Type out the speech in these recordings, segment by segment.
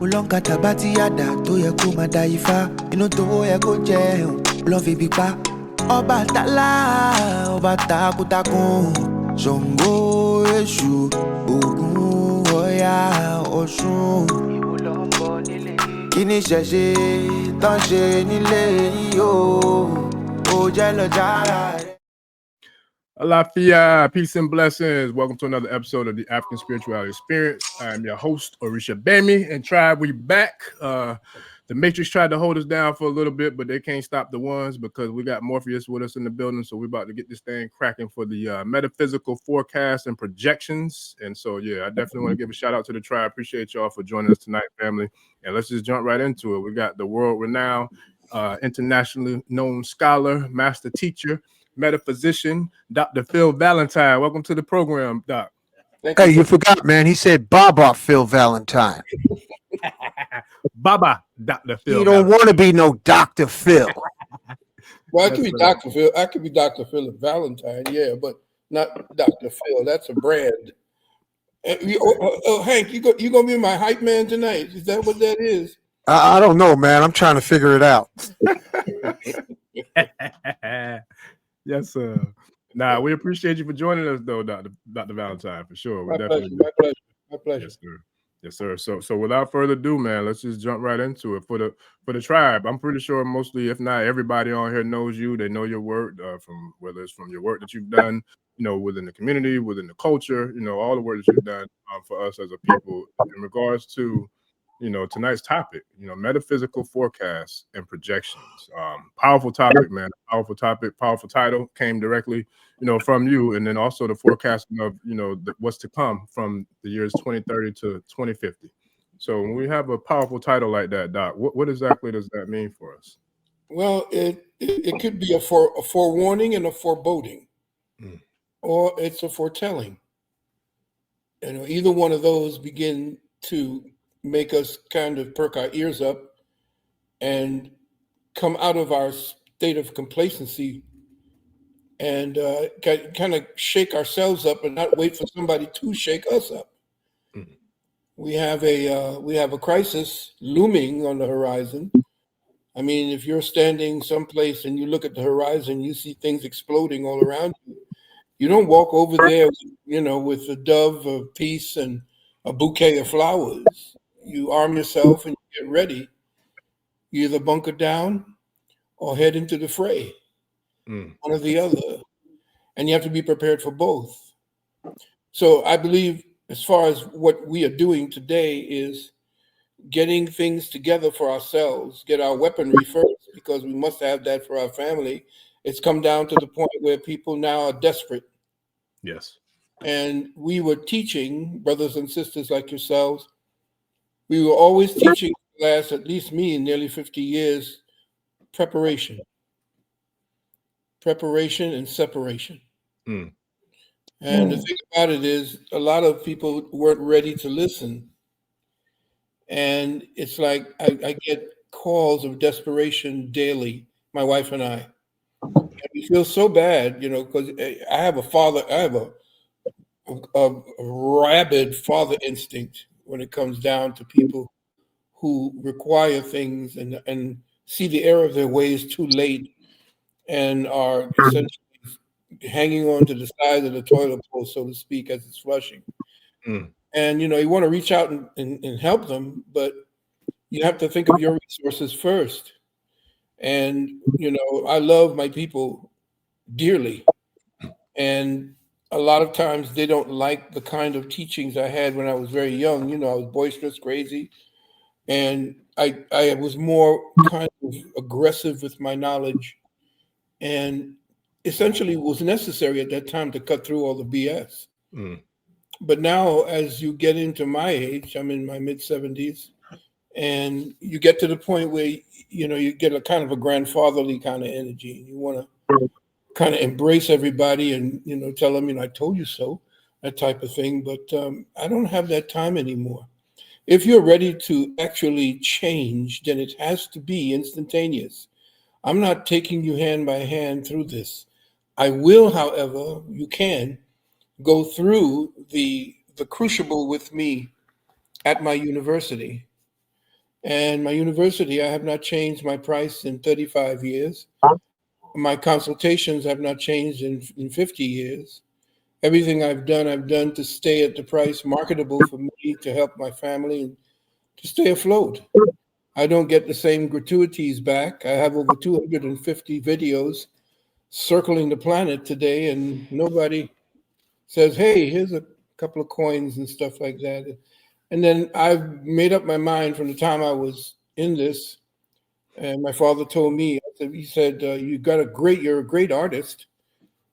Ulonkata bati yada tó yẹ kó máa da ifá. Inú tó yẹ kó jẹun ló fi bí pa. Ọba tálá, ọba takuntakun. Ṣàngó, Èṣù, Ògún, Ọya, Ọ̀ṣun. Ìwọ ló ń bọ̀ nílé. Kí ni ṣẹ̀ṣẹ̀ tán ṣe nílé yìí o? Ó jẹ́ lọ jára rẹ̀. Alafia, peace and blessings. Welcome to another episode of the African Spirituality Experience. I am your host, Orisa Gbemi, and tribe, we back. The Matrix tried to hold us down for a little bit, but they can't stop the ones because we got Morpheus with us in the building. So we're about to get this thing cracking for the metaphysical forecast and projections. And so, yeah, I definitely want to give a shout out to the tribe. Appreciate y'all for joining us tonight, family. And let's just jump right into it. We got the world-renowned, internationally known scholar, master teacher, metaphysician, Dr. Phil Valentine. Welcome to the program, Doc. Hey, you forgot, man. He said Baba Phil Valentine. Baba, Dr. Phil. You don't want to be no Dr. Phil. Well, I could be Dr. Phil. I could be Dr. Philip Valentine, yeah, but not Dr. Phil. That's a brand. Hank, you gonna be my hype man tonight? Is that what that is? I don't know, man. I'm trying to figure it out. Yes, sir. Nah, we appreciate you for joining us, though, Dr. Valentine, for sure. My pleasure. Yes, sir. Yes, sir. So without further ado, man, let's just jump right into it. For the tribe, I'm pretty sure mostly, if not everybody on here knows you. They know your work, from whether it's from your work that you've done, within the community, within the culture, all the work that you've done for us as a people in regards to tonight's topic, metaphysical forecasts and projections. Powerful topic, man. Powerful topic, powerful title, came directly, from you. And then also the forecasting of, what's to come from the years 2030 to 2050. So when we have a powerful title like that, Doc, what exactly does that mean for us? Well, it could be a forewarning and a foreboding, or it's a foretelling. Either one of those begin to make us kind of perk our ears up and come out of our state of complacency and kind of shake ourselves up and not wait for somebody to shake us up. Mm-hmm. We have a crisis looming on the horizon. I mean, if you're standing someplace and you look at the horizon, you see things exploding all around you. You don't walk over there, with a dove of peace and a bouquet of flowers. You arm yourself and you get ready. You either bunker down or head into the fray, one or the other. And you have to be prepared for both. So I believe as far as what we are doing today is getting things together for ourselves, get our weaponry first, because we must have that for our family. It's come down to the point where people now are desperate. Yes. And we were teaching, brothers and sisters like yourselves, we were always teaching class, at least me in nearly 50 years, preparation and separation. And the thing about it is a lot of people weren't ready to listen. And it's like I get calls of desperation daily, my wife and I. And we feel so bad, because I have a rabid father instinct when it comes down to people who require things and see the error of their ways too late and are essentially hanging on to the side of the toilet bowl, so to speak, as it's flushing. And, you want to reach out and help them, but you have to think of your resources first. And, I love my people dearly. And a lot of times they don't like the kind of teachings I had when I was very young. I was boisterous, crazy. And I was more kind of aggressive with my knowledge and essentially was necessary at that time to cut through all the BS. But now, as you get into my age, I'm in my mid-70s, and you get to the point where, you get a kind of a grandfatherly kind of energy. You want to kind of embrace everybody and, tell them, I told you so, that type of thing. But I don't have that time anymore. If you're ready to actually change, then it has to be instantaneous. I'm not taking you hand by hand through this. I will, however, you can go through the crucible with me at my university. And my university, I have not changed my price in 35 years. My consultations have not changed in 50 years. Everything I've done to stay at the price marketable for me, to help my family, and to stay afloat. I don't get the same gratuities back. I have over 250 videos circling the planet today, and nobody says, hey, here's a couple of coins and stuff like that. And then I've made up my mind from the time I was in this, and my father told me, he said, you're a great artist,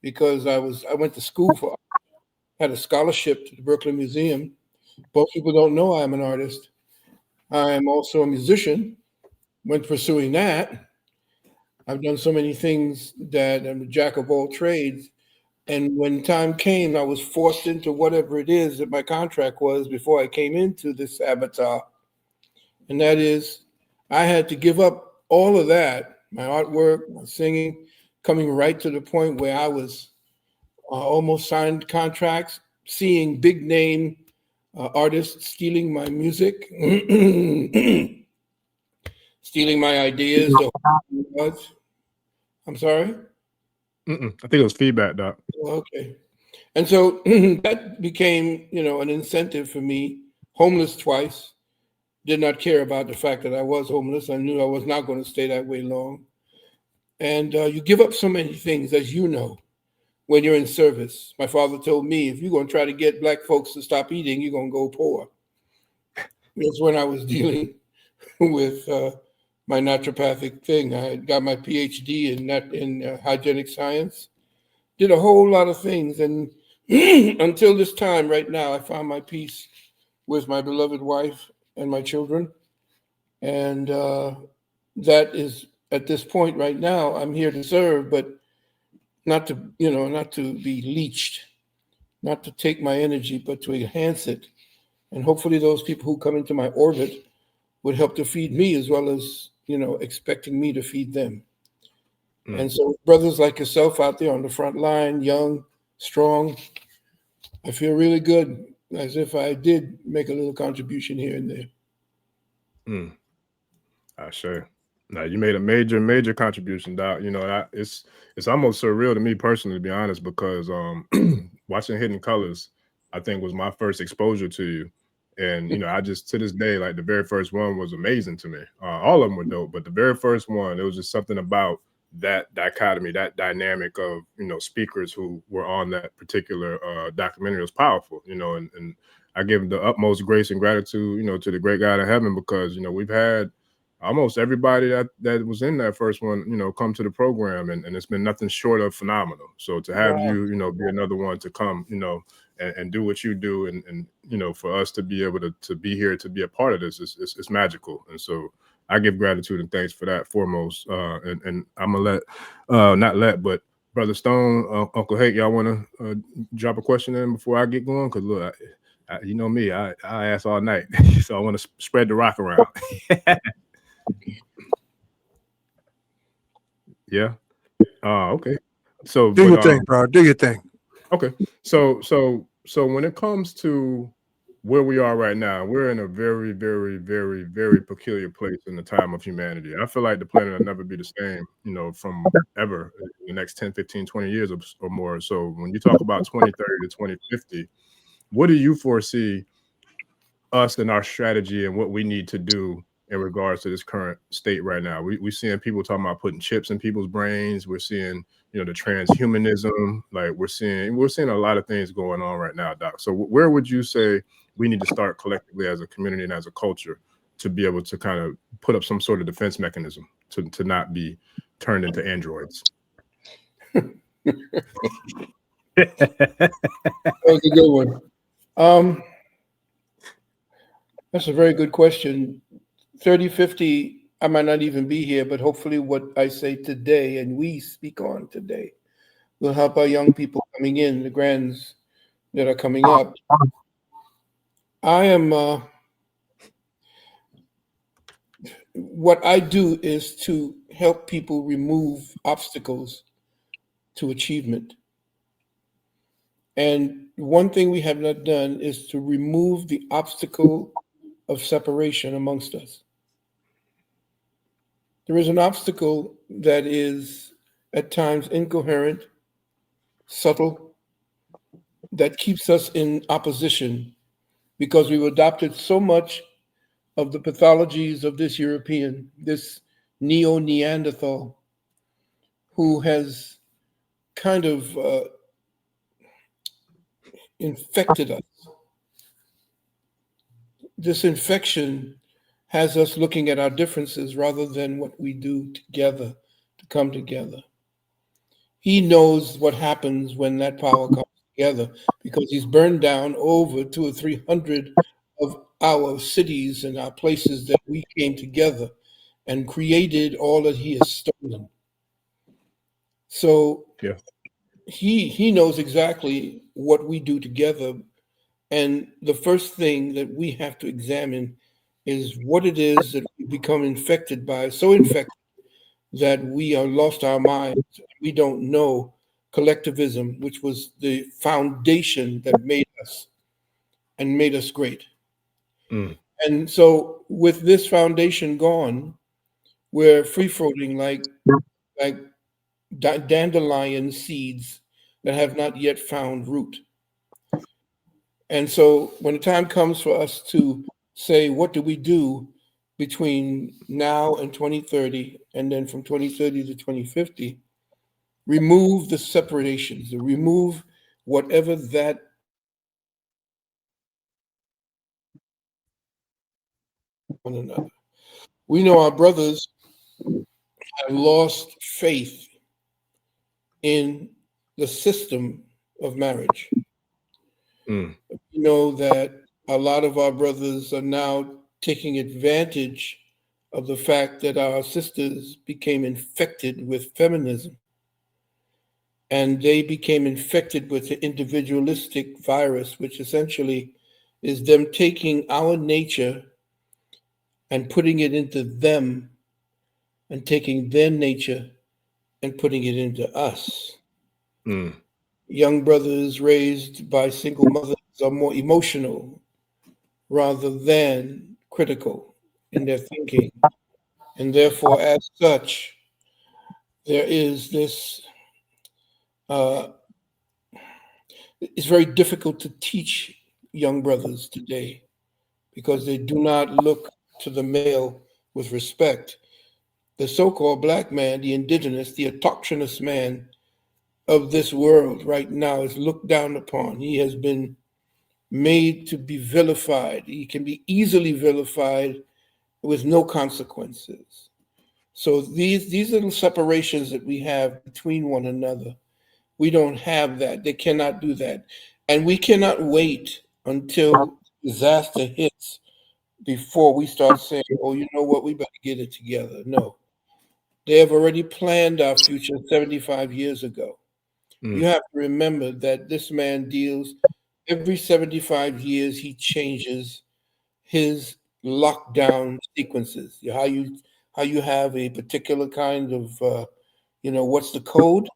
because I went to school for art, had a scholarship to the Brooklyn Museum. Most people don't know I'm an artist. I am also a musician. Went pursuing that. I've done so many things that I'm a jack of all trades. And when time came, I was forced into whatever it is that my contract was before I came into this avatar. And that is, I had to give up all of that, my artwork, my singing, coming right to the point where I was almost signed contracts, seeing big name artists stealing my music, stealing my ideas. I'm sorry? I think it was feedback, Doc. Okay. And so that became, an incentive for me. Homeless twice. Did not care about the fact that I was homeless. I knew I was not going to stay that way long. And you give up so many things, as you know, when you're in service. My father told me, if you're going to try to get Black folks to stop eating, you're going to go poor. That's when I was dealing with my naturopathic thing. I got my PhD in hygienic science. Did a whole lot of things. And until this time right now, I found my peace with my beloved wife and my children. And that is, at this point right now, I'm here to serve, but not to be leeched, not to take my energy, but to enhance it. And hopefully those people who come into my orbit would help to feed me, as well as, expecting me to feed them. And so brothers like yourself out there on the front line, young, strong, I feel really good, as if I did make a little contribution here and there. I sure. Now you made a major contribution, Doc. It's almost surreal to me personally, to be honest, because watching Hidden Colors, I think, was my first exposure to you. And I just, to this day, like, the very first one was amazing to me. All of them were dope, but the very first one, it was just something about that dichotomy, that dynamic of speakers who were on that particular documentary was powerful. And I give the utmost grace and gratitude, to the great God of heaven, because we've had almost everybody that was in that first one, come to the program, and it's been nothing short of phenomenal. So to have you, be another one to come, and do what you do, and for us to be able to be here, to be a part of this, it's magical. And so I give gratitude and thanks for that foremost. And I'm gonna but Brother Stone, Uncle Hake, y'all want to drop a question in before I get going? Because look, you know me, I ask all night, so I want to spread the rock around. Yeah. Okay. So Do your thing, bro. Do your thing. Okay. So when it comes to where we are right now, we're in a very, very, very, very peculiar place in the time of humanity. I feel like the planet will never be the same, from ever in the next 10, 15, 20 years or more. So when you talk about 2030 to 2050, what do you foresee us and our strategy and what we need to do in regards to this current state right now? We're seeing people talking about putting chips in people's brains. We're seeing, the transhumanism. Like, we're seeing a lot of things going on right now, Doc. So where would you say we need to start collectively as a community and as a culture to be able to kind of put up some sort of defense mechanism to not be turned into androids? That was a good one. That's a very good question. 3050, I might not even be here, but hopefully what I say today and we speak on today will help our young people coming in, the grands that are coming up. I am, what I do is to help people remove obstacles to achievement. And one thing we have not done is to remove the obstacle of separation amongst us. There is an obstacle that is at times incoherent, subtle, that keeps us in opposition because we've adopted so much of the pathologies of this European, this neo-Neanderthal, who has kind of infected us. This infection has us looking at our differences rather than what we do together to come together. He knows what happens when that power comes together because he's burned down over 200 or 300 of our cities and our places that we came together and created all that he has stolen. So Yeah. he knows exactly what we do together. And the first thing that we have to examine is what it is that we become infected by, so infected that we are lost our minds. We don't know collectivism, which was the foundation that made us and made us great. And so with this foundation gone, we're free-floating like dandelion seeds that have not yet found root. And so when the time comes for us to say, what do we do between now and 2030, and then from 2030 to 2050, remove the separations, remove whatever that one another. We know our brothers have lost faith in the system of marriage. We know that a lot of our brothers are now taking advantage of the fact that our sisters became infected with feminism. And they became infected with the individualistic virus, which essentially is them taking our nature and putting it into them and taking their nature and putting it into us. Young brothers raised by single mothers are more emotional rather than critical in their thinking. And therefore, as such, there is this, it's very difficult to teach young brothers today because they do not look to the male with respect. The so-called black man, the indigenous, the autochthonous man of this world right now is looked down upon. He has been made to be vilified. He can be easily vilified with no consequences. So these little separations that we have between one another, we don't have that. They cannot do that. And we cannot wait until disaster hits before we start saying, oh, you know what, we better get it together. No. They have already planned our future 75 years ago. You have to remember that this man deals, every 75 years, he changes his lockdown sequences. How you have a particular kind of, what's the code?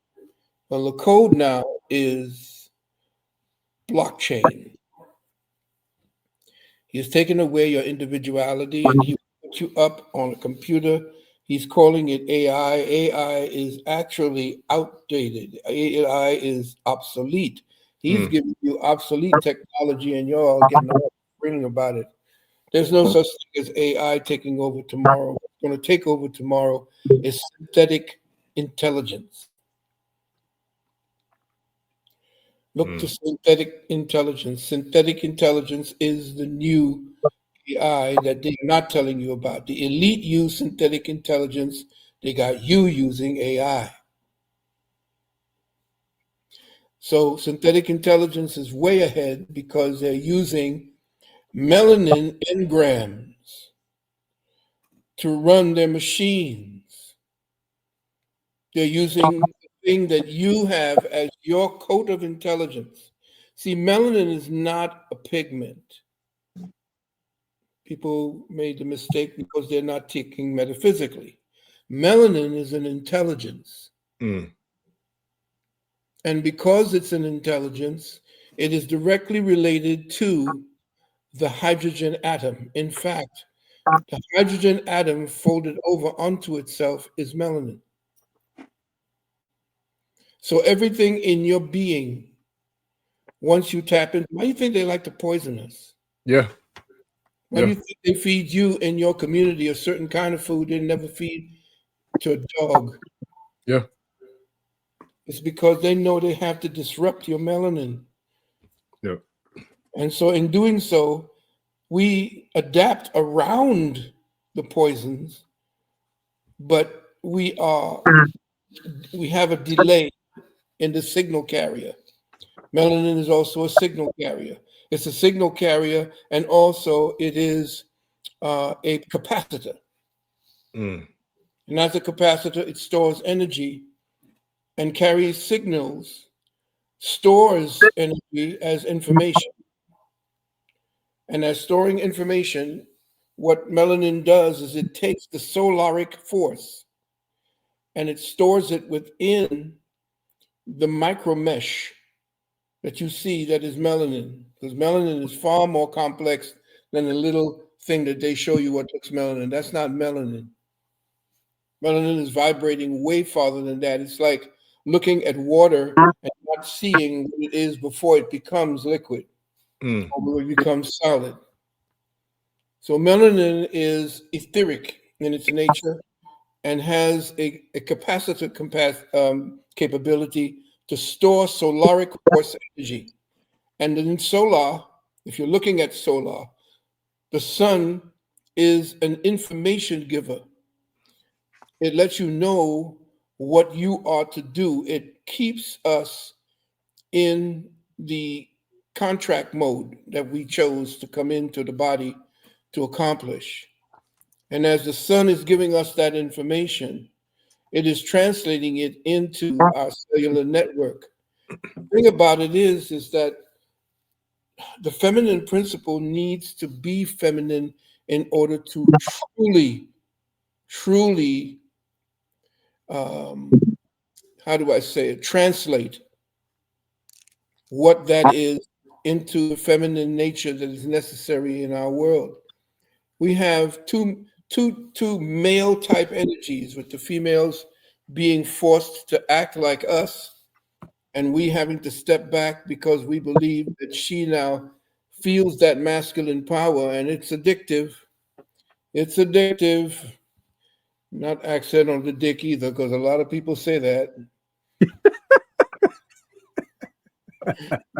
Well, the code now is blockchain. He's taken away your individuality and he put you up on a computer. He's calling it AI. AI is actually outdated. AI is obsolete. He's giving you obsolete technology and you're all getting all screaming about it. There's no such thing as AI taking over tomorrow. What's going to take over tomorrow is synthetic intelligence. Look to synthetic intelligence. Synthetic intelligence is the new AI that they're not telling you about. The elite use synthetic intelligence. They got you using AI. So synthetic intelligence is way ahead because they're using melanin engrams to run their machines. They're using the thing that you have as your code of intelligence. See, melanin is not a pigment. People made the mistake because they're not thinking metaphysically. Melanin is an intelligence. And because it's an intelligence, it is directly related to the hydrogen atom. In fact, The hydrogen atom folded over onto itself is melanin. So everything in your being, once you tap in, why do you think they like to poison us? Yeah. Why do you think they feed you in your community a certain kind of food they never feed to a dog? Yeah. It's because they know they have to disrupt your melanin. Yeah. And so in doing so, we adapt around the poisons, but we have a delay in the signal carrier. Melanin is also a signal carrier. It's a signal carrier, and also it is a capacitor. Mm. And as a capacitor, it stores energy and carries signals, stores energy as information. And as storing information, what melanin does is it takes the solaric force and it stores it within the micro mesh that you see that is melanin, because melanin is far more complex than the little thing that they show you what looks melanin. That's not melanin. Melanin is vibrating way farther than that. It's like looking at water and not seeing what it is before it becomes liquid or when it becomes solid. So melanin is etheric in its nature and has a capacitor capability to store solaric force energy. And in solar, if you're looking at solar, the sun is an information giver. It lets you know what you are to do. It keeps us in the contract mode that we chose to come into the body to accomplish. And as the sun is giving us that information, it is translating it into our cellular network. The thing about it is that the feminine principle needs to be feminine in order to truly, how do I say it, translate what that is into the feminine nature that is necessary in our world. We have two male type energies, with the females being forced to act like us and we having to step back because we believe that she now feels that masculine power, and it's addictive. It's addictive. Not accent on the dick either, because a lot of people say that.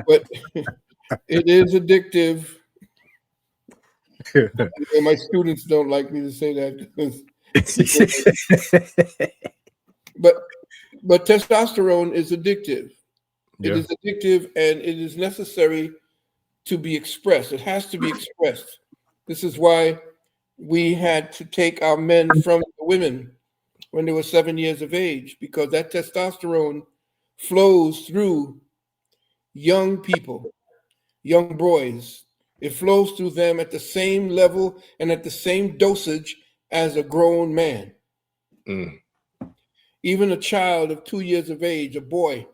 But it is addictive. And my students don't like me to say that but testosterone is addictive. It is addictive, and it is necessary to be expressed. It has to be expressed. This is why we had to take our men from the women when they were 7 years of age, because that testosterone flows through young people, young boys. It flows through them at the same level and at the same dosage as a grown man. Even a child of 2 years of age, a boy,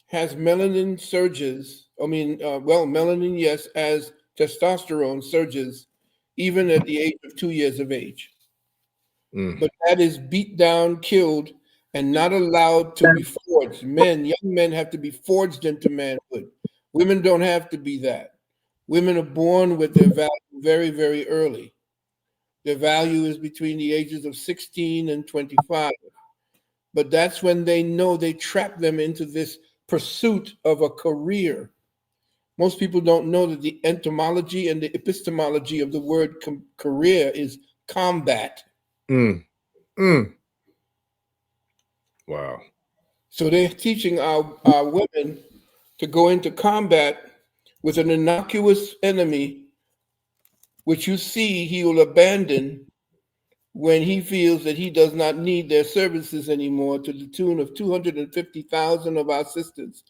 has melanin surges. Melanin, yes, as testosterone surges, even at the age of 2 years of age. But that is beat down, killed, and not allowed to be forged. Young men have to be forged into manhood. Women don't have to be that. Women are born with their value very, very early. Their value is between the ages of 16 and 25. But that's when they know they trap them into this pursuit of a career. Most people don't know that the etymology and the epistemology of the word career is combat. Wow. So they're teaching our women to go into combat with an innocuous enemy, which you see he will abandon when he feels that he does not need their services anymore, to the tune of 250,000 of our sisters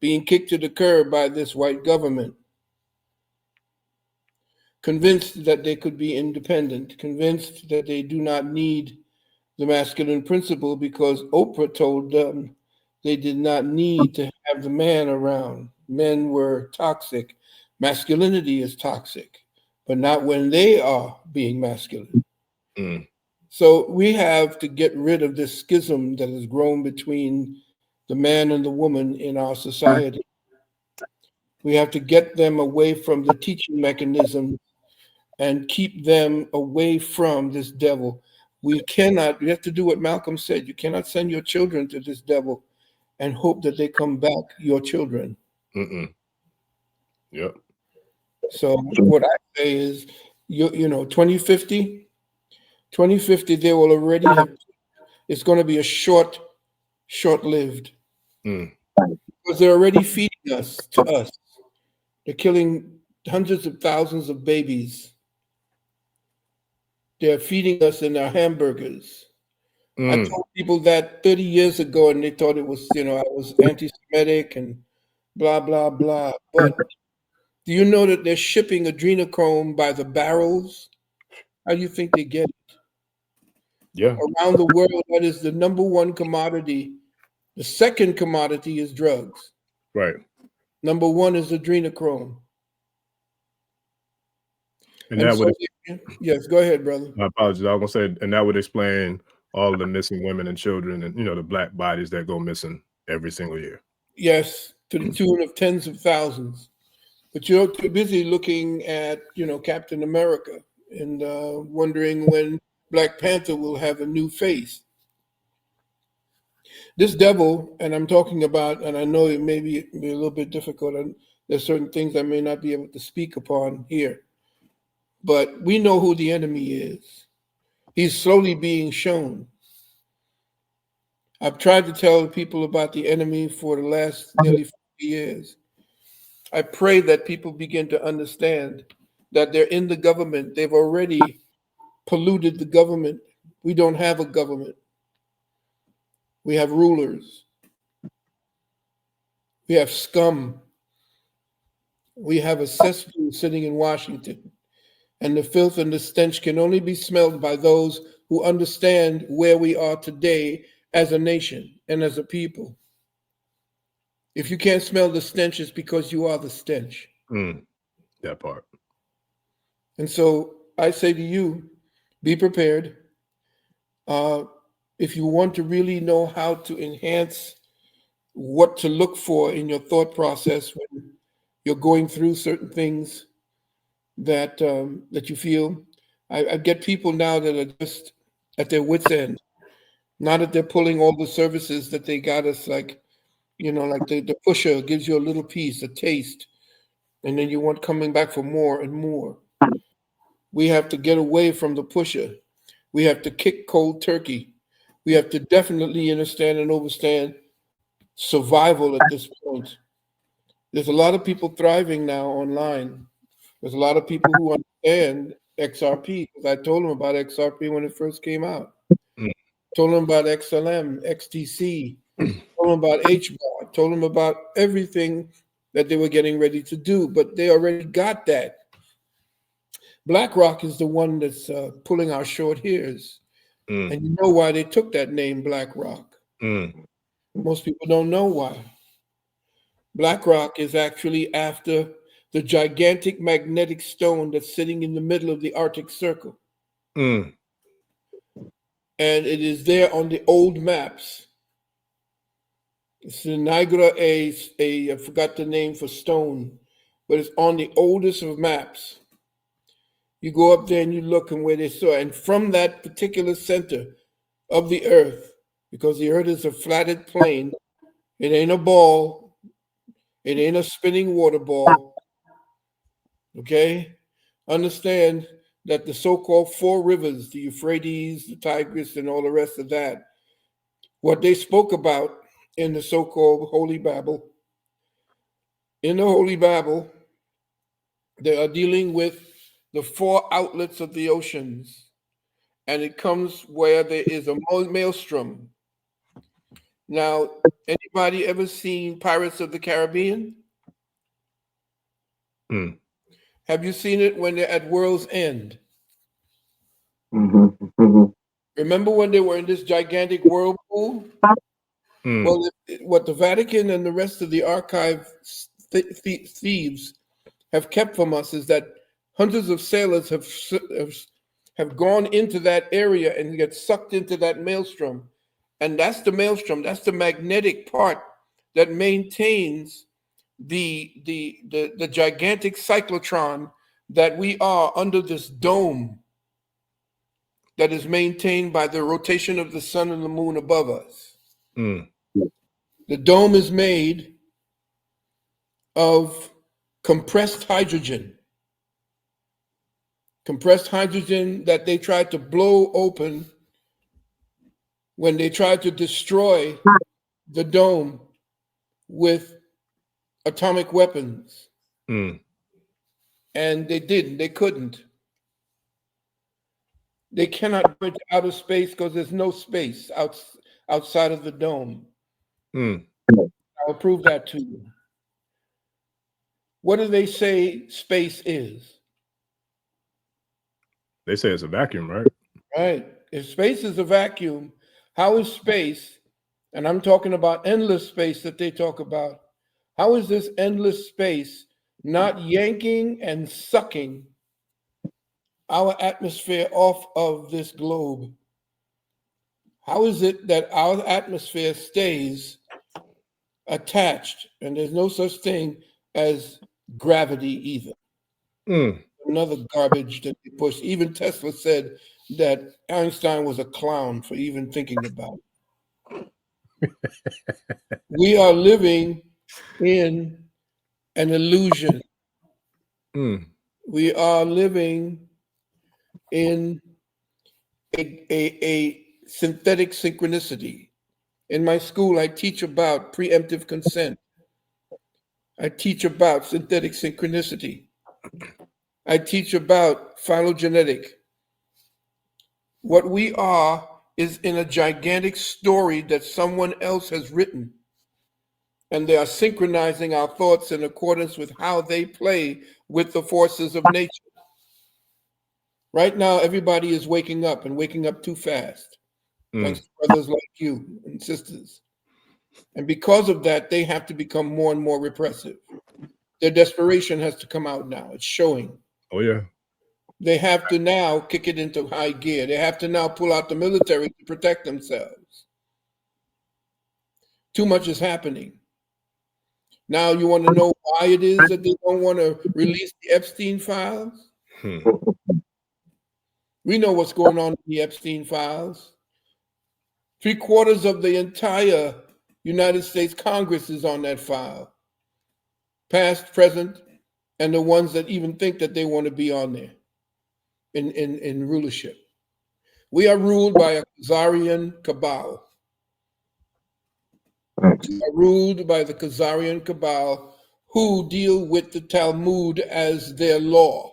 being kicked to the curb by this white government, convinced that they could be independent, convinced that they do not need the masculine principle because Oprah told them they did not need to have the man around. Men were toxic. Masculinity is toxic. but not when they are being masculine. Mm. So we have to get rid of this schism that has grown between the man and the woman in our society. We have to get them away from the teaching mechanism and keep them away from this devil. We have to do what Malcolm said. You cannot send your children to this devil and hope that they come back your children. Mm-mm. Yep. So what I say is, 2050, they will already have, it's going to be a short-lived. Because they're already feeding us. They're killing hundreds of thousands of babies. They're feeding us in our hamburgers. I told people that 30 years ago, and they thought it was, I was anti-Semitic and blah, blah, blah. But do you know that they're shipping adrenochrome by the barrels? How do you think they get it? Yeah. Around the world, that is the number one commodity. The second commodity is drugs. Right. Number one is adrenochrome. And that would, yes, go ahead, brother. I apologize. I was gonna say, and that would explain all the missing women and children, and the black bodies that go missing every single year. Yes, to the tune of tens of thousands. But you're too busy looking at, Captain America and wondering when Black Panther will have a new face. This devil, and I'm talking about, and I know it may be a little bit difficult, and there's certain things I may not be able to speak upon here, but we know who the enemy is. He's slowly being shown. I've tried to tell people about the enemy for the last nearly 50 years. I pray that people begin to understand that they're in the government. They've already polluted the government. We don't have a government. We have rulers. We have scum. We have a cesspool sitting in Washington. And the filth and the stench can only be smelled by those who understand where we are today as a nation and as a people. If you can't smell the stench, it's because you are the stench. That part. And so I say to you, be prepared. If you want to really know how to enhance what to look for in your thought process when you're going through certain things that you feel, I get people now that are just at their wits' end. Now that they're pulling all the services that they got us, like the pusher gives you a little piece, a taste, and then you want coming back for more and more. We have to get away from the pusher. We have to kick cold turkey. We have to definitely understand and understand survival at this point. There's a lot of people thriving now online. There's a lot of people who understand XRP, because I told them about XRP when it first came out. Told them about XLM, XTC, told them about H-bar, told them about everything that they were getting ready to do, but they already got that. BlackRock is the one that's pulling our short hairs. And you know why they took that name, BlackRock. Most people don't know why. BlackRock is actually after the gigantic magnetic stone that's sitting in the middle of the Arctic Circle. And it is there on the old maps. It's the Niagara I forgot the name for stone, but it's on the oldest of maps. You go up there and you look and where they saw, and from that particular center of the earth, because the earth is a flatted plane, it ain't a ball, it ain't a spinning water ball, okay? Understand that the so-called four rivers, the Euphrates, the Tigris, and all the rest of that, what they spoke about in the so-called Holy Bible, in the Holy Bible, they are dealing with the four outlets of the oceans, and it comes where there is a maelstrom. Now, anybody ever seen Pirates of the Caribbean? Have you seen it when they're at World's End? Remember when they were in this gigantic whirlpool? Well, what the Vatican and the rest of the archive thieves have kept from us is that Hundreds of sailors have gone into that area and get sucked into that maelstrom. And that's the maelstrom. That's the magnetic part that maintains the gigantic cyclotron that we are under this dome that is maintained by the rotation of the sun and the moon above us. The dome is made of compressed hydrogen that they tried to blow open when they tried to destroy the dome with atomic weapons. And they didn't. They couldn't. They cannot go into outer space because there's no space outside of the dome. I will prove that to you. What do they say space is? They say it's a vacuum, right? Right. If space is a vacuum, how is space, and I'm talking about endless space that they talk about, how is this endless space not yanking and sucking our atmosphere off of this globe? How is it that our atmosphere stays attached and there's no such thing as gravity either? Another garbage that they push. Even Tesla said that Einstein was a clown for even thinking about it. We are living in an illusion. We are living in a synthetic synchronicity. In my school, I teach about preemptive consent. I teach about synthetic synchronicity. I teach about phylogenetic. What we are is in a gigantic story that someone else has written. And they are synchronizing our thoughts in accordance with how they play with the forces of nature. Right now, everybody is waking up and waking up too fast. Thanks to brothers like you and sisters. And because of that, they have to become more and more repressive. Their desperation has to come out now. It's showing. Oh, yeah. They have to now kick it into high gear. They have to now pull out the military to protect themselves. Too much is happening. Now you want to know why it is that they don't want to release the Epstein files? We know what's going on in the Epstein files. 3/4 of the entire United States Congress is on that file. Past, present, and the ones that even think that they want to be on there in rulership. We are ruled by a Khazarian cabal. We are ruled by the Khazarian cabal who deal with the Talmud as their law.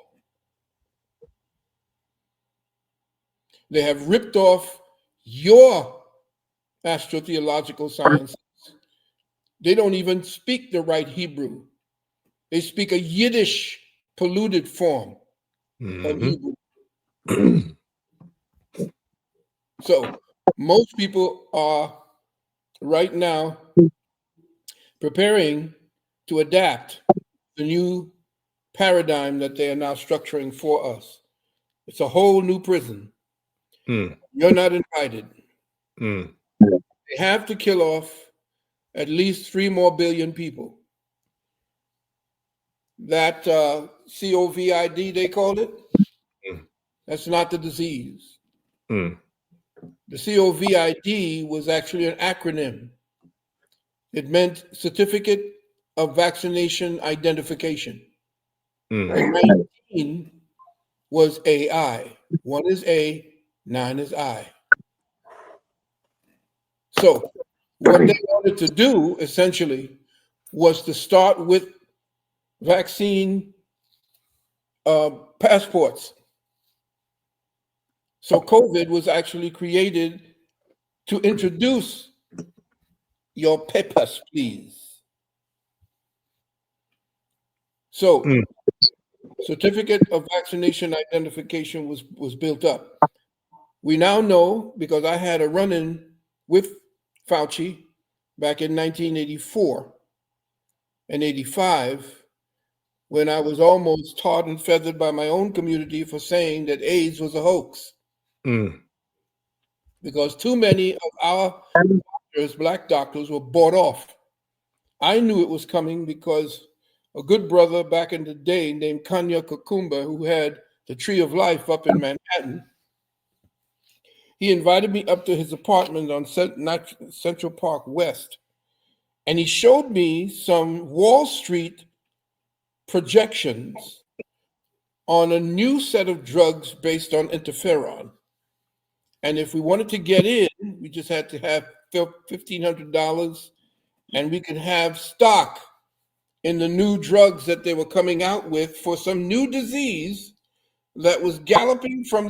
They have ripped off your astrotheological sciences. They don't even speak the right Hebrew. They speak a Yiddish polluted form of Hebrew. So most people are right now preparing to adapt the new paradigm that they are now structuring for us. It's a whole new prison. You're not invited. They have to kill off at least 3 more billion people. That COVID, they called it, that's not the disease. The COVID was actually an acronym. It meant Certificate of Vaccination Identification. And 19 was AI. 1 is A, 9 is I. So what they wanted to do essentially was to start with vaccine passports. So COVID was actually created to introduce your papers, please. So certificate of vaccination identification was built up. We now know, because I had a run-in with Fauci back in 1984 and 85, when I was almost tarred and feathered by my own community for saying that AIDS was a hoax. Because too many of our doctors, black doctors, were bought off. I knew it was coming because a good brother back in the day named Kanya Kakumba, who had the Tree of Life up in Manhattan, he invited me up to his apartment on Central Park West, and he showed me some Wall Street projections on a new set of drugs based on interferon. And if we wanted to get in, we just had to have $1,500, and we could have stock in the new drugs that they were coming out with for some new disease that was galloping from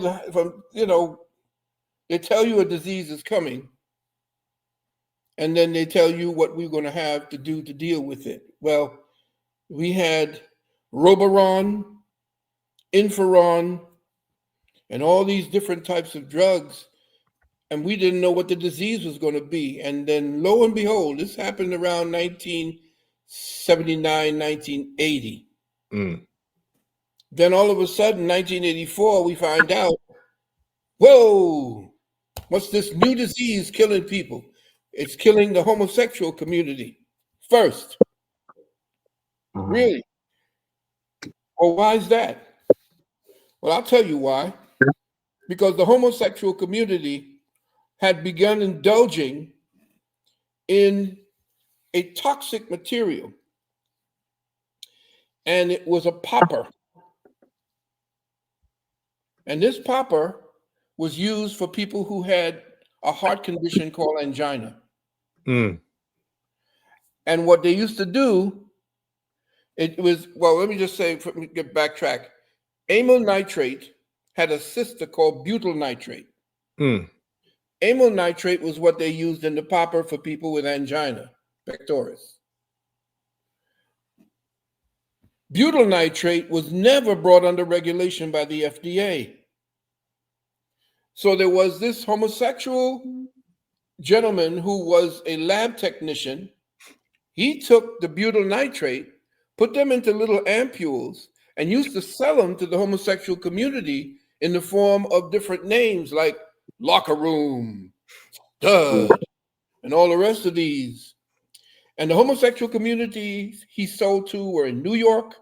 they tell you a disease is coming, and then they tell you what we're going to have to do to deal with it. Well, we had Robaron, Inferon, and all these different types of drugs, and we didn't know what the disease was going to be. And then lo and behold, this happened around 1979, 1980. Then all of a sudden, 1984, we find out, whoa, what's this new disease killing people? It's killing the homosexual community first. Really? Well, why is that? Well, I'll tell you why. Because the homosexual community had begun indulging in a toxic material, and it was a popper. And this popper was used for people who had a heart condition called angina. And what they used to do, it was, well, let me just say, get backtrack. Amyl nitrate had a sister called butyl nitrate. Amyl nitrate was what they used in the popper for people with angina pectoris. Butyl nitrate was never brought under regulation by the FDA. So there was this homosexual gentleman who was a lab technician. He took the butyl nitrate, put them into little ampules, and used to sell them to the homosexual community in the form of different names like Locker Room, Stud, and all the rest of these. And the homosexual communities he sold to were in New York,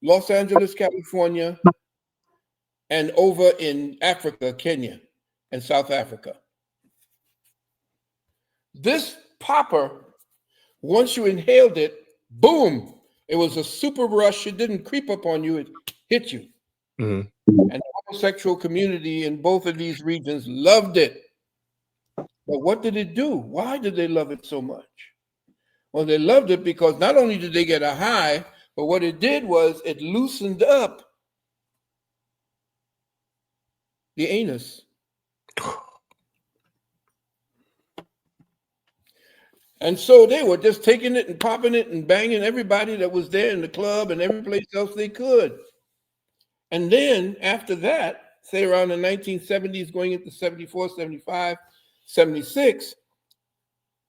Los Angeles, California, and over in Africa, Kenya, and South Africa. This popper, once you inhaled it, boom, it was a super rush. It didn't creep up on you, it hit you. And the homosexual community in both of these regions loved it. But what did it do? Why did they love it so much? Well, they loved it because not only did they get a high, but what it did was it loosened up the anus. And so they were just taking it and popping it and banging everybody that was there in the club and every place else they could. And then after that, say around the 1970s, going into 74, 75, 76,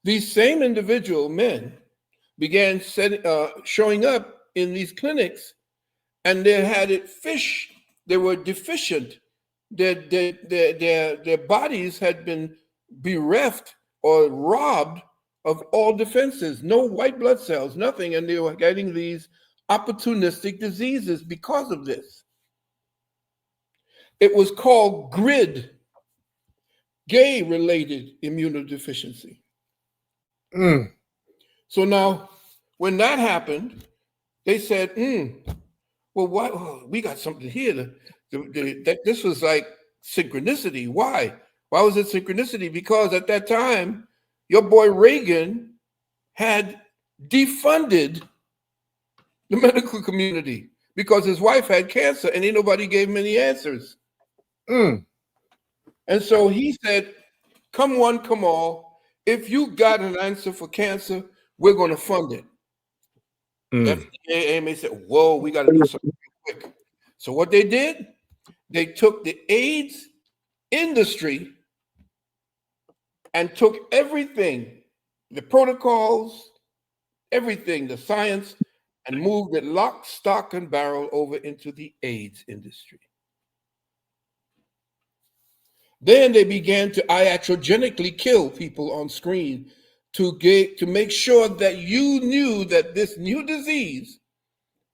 these same individual men began showing up in these clinics, and they had it fish. They were deficient. Their bodies had been bereft or robbed of all defenses, no white blood cells, nothing, and they were getting these opportunistic diseases because of this. It was called GRID, gay-related immunodeficiency. So now, when that happened, they said, well, what? Oh, we got something here. This was like synchronicity. Why? Why was it synchronicity? Because at that time, your boy Reagan had defunded the medical community because his wife had cancer and ain't nobody gave him any answers. And so he said, come one, come all. If you got an answer for cancer, we're going to fund it. FDA, AMA said, whoa, we got to do something quick. So what they did, they took the AIDS industry and took everything, the protocols, everything, the science, and moved it lock, stock, and barrel over into the AIDS industry. Then they began to iatrogenically kill people on screen to make sure that you knew that this new disease,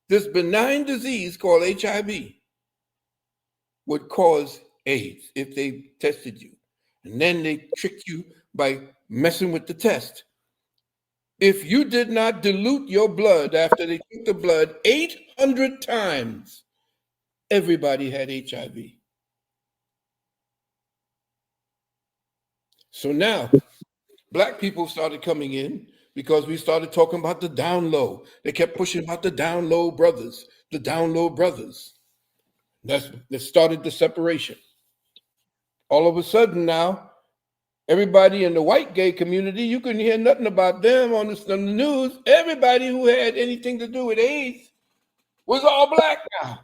this benign disease called HIV, would cause AIDS if they tested you. And then they tricked you by messing with the test. If you did not dilute your blood after they took the blood 800 times, everybody had HIV. So now, Black people started coming in because we started talking about the down low. They kept pushing about the down low brothers, the down low brothers. That started the separation. All of a sudden now, everybody in the white gay community, you couldn't hear nothing about them on the news. Everybody who had anything to do with AIDS was all Black now.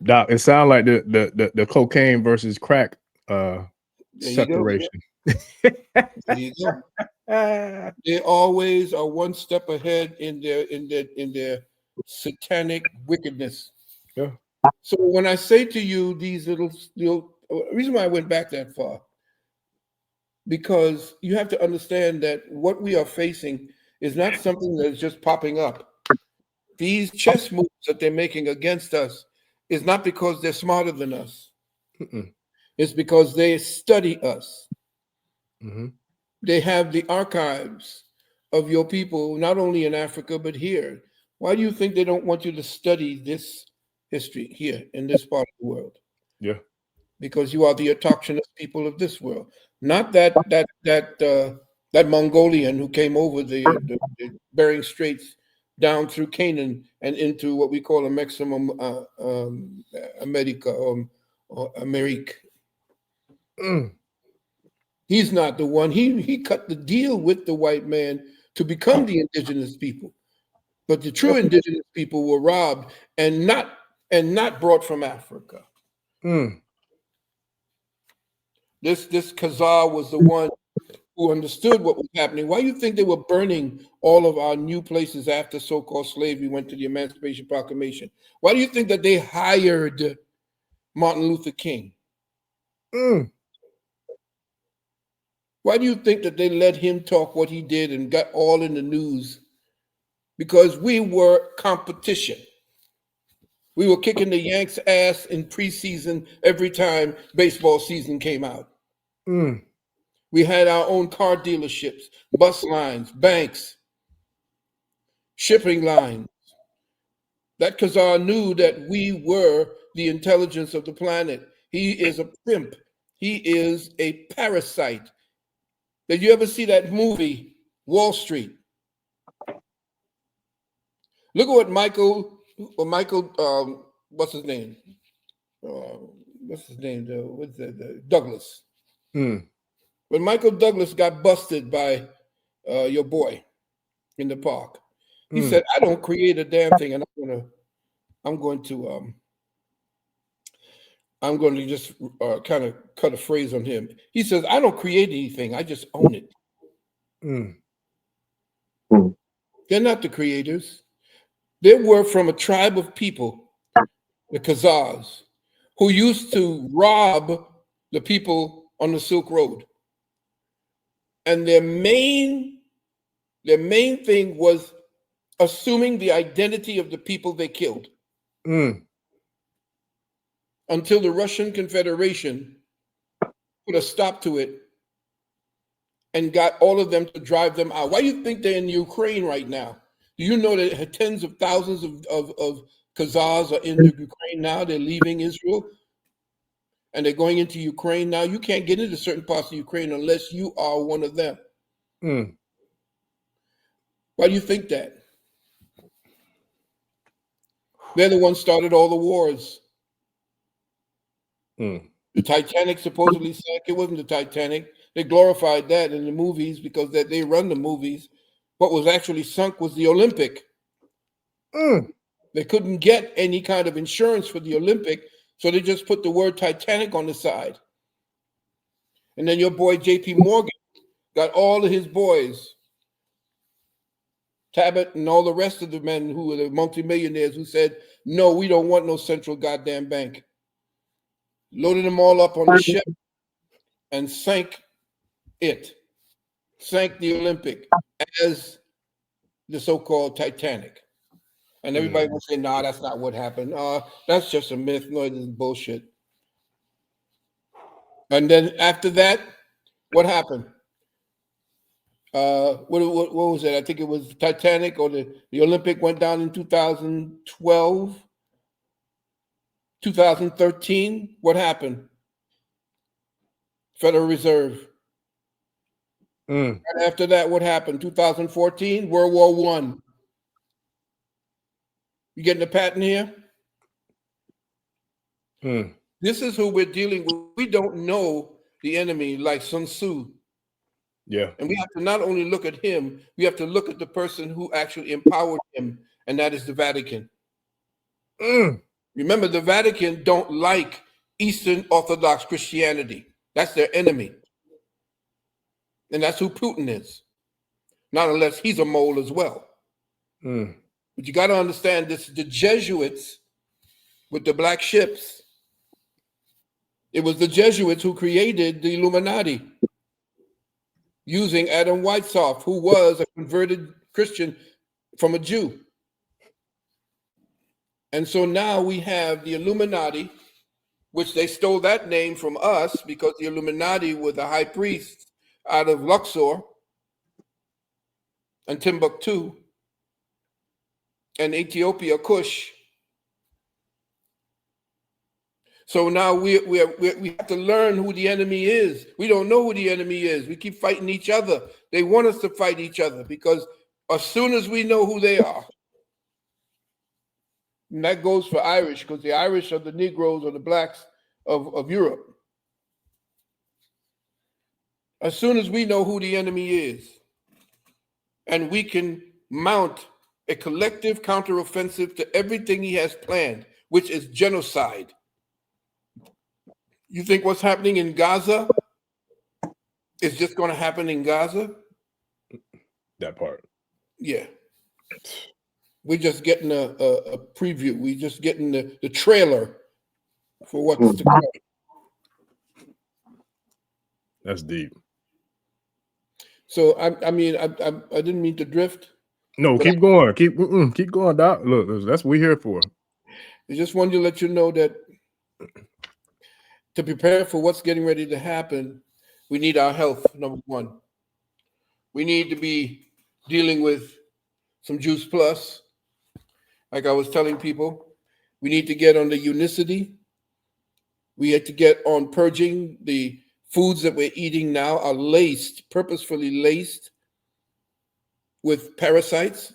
Doc, it sounds like the cocaine versus crack separation. There you go. They always are one step ahead in their satanic wickedness. Yeah. So when I say to you these little reason why I went back that far, because you have to understand that what we are facing is not something that is just popping up. These chess moves that they're making against us is not because they're smarter than us. It's because they study us. They have the archives of your people, not only in Africa, but here. Why do you think they don't want you to study this history here in this part of the world? Yeah. Because you are the autochthonous people of this world. Not that Mongolian who came over the Bering Straits down through Canaan and into what we call a maximum America or Amerique. He's not the one. He cut the deal with the white man to become the indigenous people. But the true indigenous people were robbed and not brought from Africa. This Khazar was the one who understood what was happening. Why do you think they were burning all of our new places after so-called slavery went to the Emancipation Proclamation? Why do you think that they hired Martin Luther King? Why do you think that they let him talk what he did and got all in the news? Because we were competition. We were kicking the Yanks' ass in preseason every time baseball season came out. We had our own car dealerships, bus lines, banks, shipping lines. That Khazar knew that we were the intelligence of the planet. He is a pimp. He is a parasite. Did you ever see that movie, Wall Street? Look at what Michael, what's his name? Douglas. When Michael Douglas got busted by your boy in the park, he said, "I don't create a damn thing, and I'm going to just kind of cut a phrase on him." He says, "I don't create anything; I just own it." They're not the creators. They were from a tribe of people, the Khazars, who used to rob the people on the Silk Road. And their main thing was assuming the identity of the people they killed. Until the Russian Confederation put a stop to it and got all of them to drive them out. Why do you think they're in Ukraine right now? Do you know that tens of thousands of Khazars are in Ukraine now? They're leaving Israel and they're going into Ukraine now. You can't get into certain parts of Ukraine unless you are one of them. Why do you think that? They're the ones started all the wars. The Titanic supposedly sank. It wasn't the Titanic. They glorified that in the movies because that they run the movies. What was actually sunk was the Olympic. They couldn't get any kind of insurance for the Olympic, so they just put the word Titanic on the side. And then your boy J.P. Morgan got all of his boys Tabet and all the rest of the men who were the multimillionaires who said, no, we don't want no central goddamn bank. Loaded them all up on the ship and sank the Olympic as the so-called Titanic. And everybody will say, nah, that's not what happened. That's just a myth. No, it is bullshit. And then after that, what happened? What was it? I think it was Titanic or the Olympic went down in 2012, 2013. What happened? Federal Reserve. And after that, what happened? 2014, World War I. You getting the pattern here? This is who we're dealing with. We don't know the enemy like Sun Tzu. Yeah. And we have to not only look at him, we have to look at the person who actually empowered him, and that is the Vatican. Remember, the Vatican don't like Eastern Orthodox Christianity. That's their enemy. And that's who Putin is. Not unless he's a mole as well. But you got to understand this, the Jesuits with the black ships, it was the Jesuits who created the Illuminati using Adam Weishaupt, who was a converted Christian from a Jew. And so now we have the Illuminati, which they stole that name from us because the Illuminati were the high priests out of Luxor and Timbuktu and Ethiopia, Kush. So now we have to learn who the enemy is. We don't know who the enemy is. We keep fighting each other. They want us to fight each other because as soon as we know who they are, and that goes for Irish, because the Irish are the Negroes or the blacks of Europe. As soon as we know who the enemy is, and we can mount a collective counteroffensive to everything he has planned, which is genocide. You think what's happening in Gaza is just going to happen in Gaza? That part. Yeah. We're just getting a preview. We're just getting the trailer for what's to come. That's deep. So I didn't mean to drift. No, keep going. Keep going, Doc. Look, that's what we're here for. I just wanted to let you know that to prepare for what's getting ready to happen, we need our health, number one. We need to be dealing with some Juice Plus. Like I was telling people, we need to get on the unicity. We had to get on purging. The foods that we're eating now are laced, purposefully laced with parasites.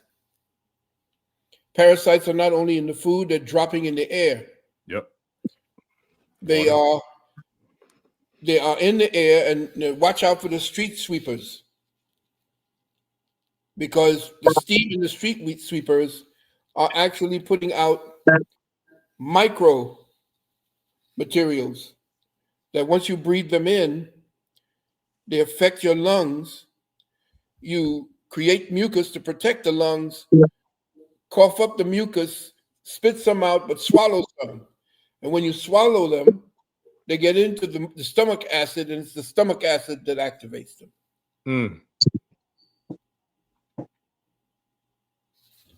Parasites are not only in the food, they're dropping in the air. Yep. They are in the air, and watch out for the street sweepers. Because the steam in the street sweepers are actually putting out micro materials that once you breathe them in, they affect your lungs. You create mucus to protect the lungs, cough up the mucus, spit some out, but swallow some. And when you swallow them, they get into the stomach acid, and it's the stomach acid that activates them.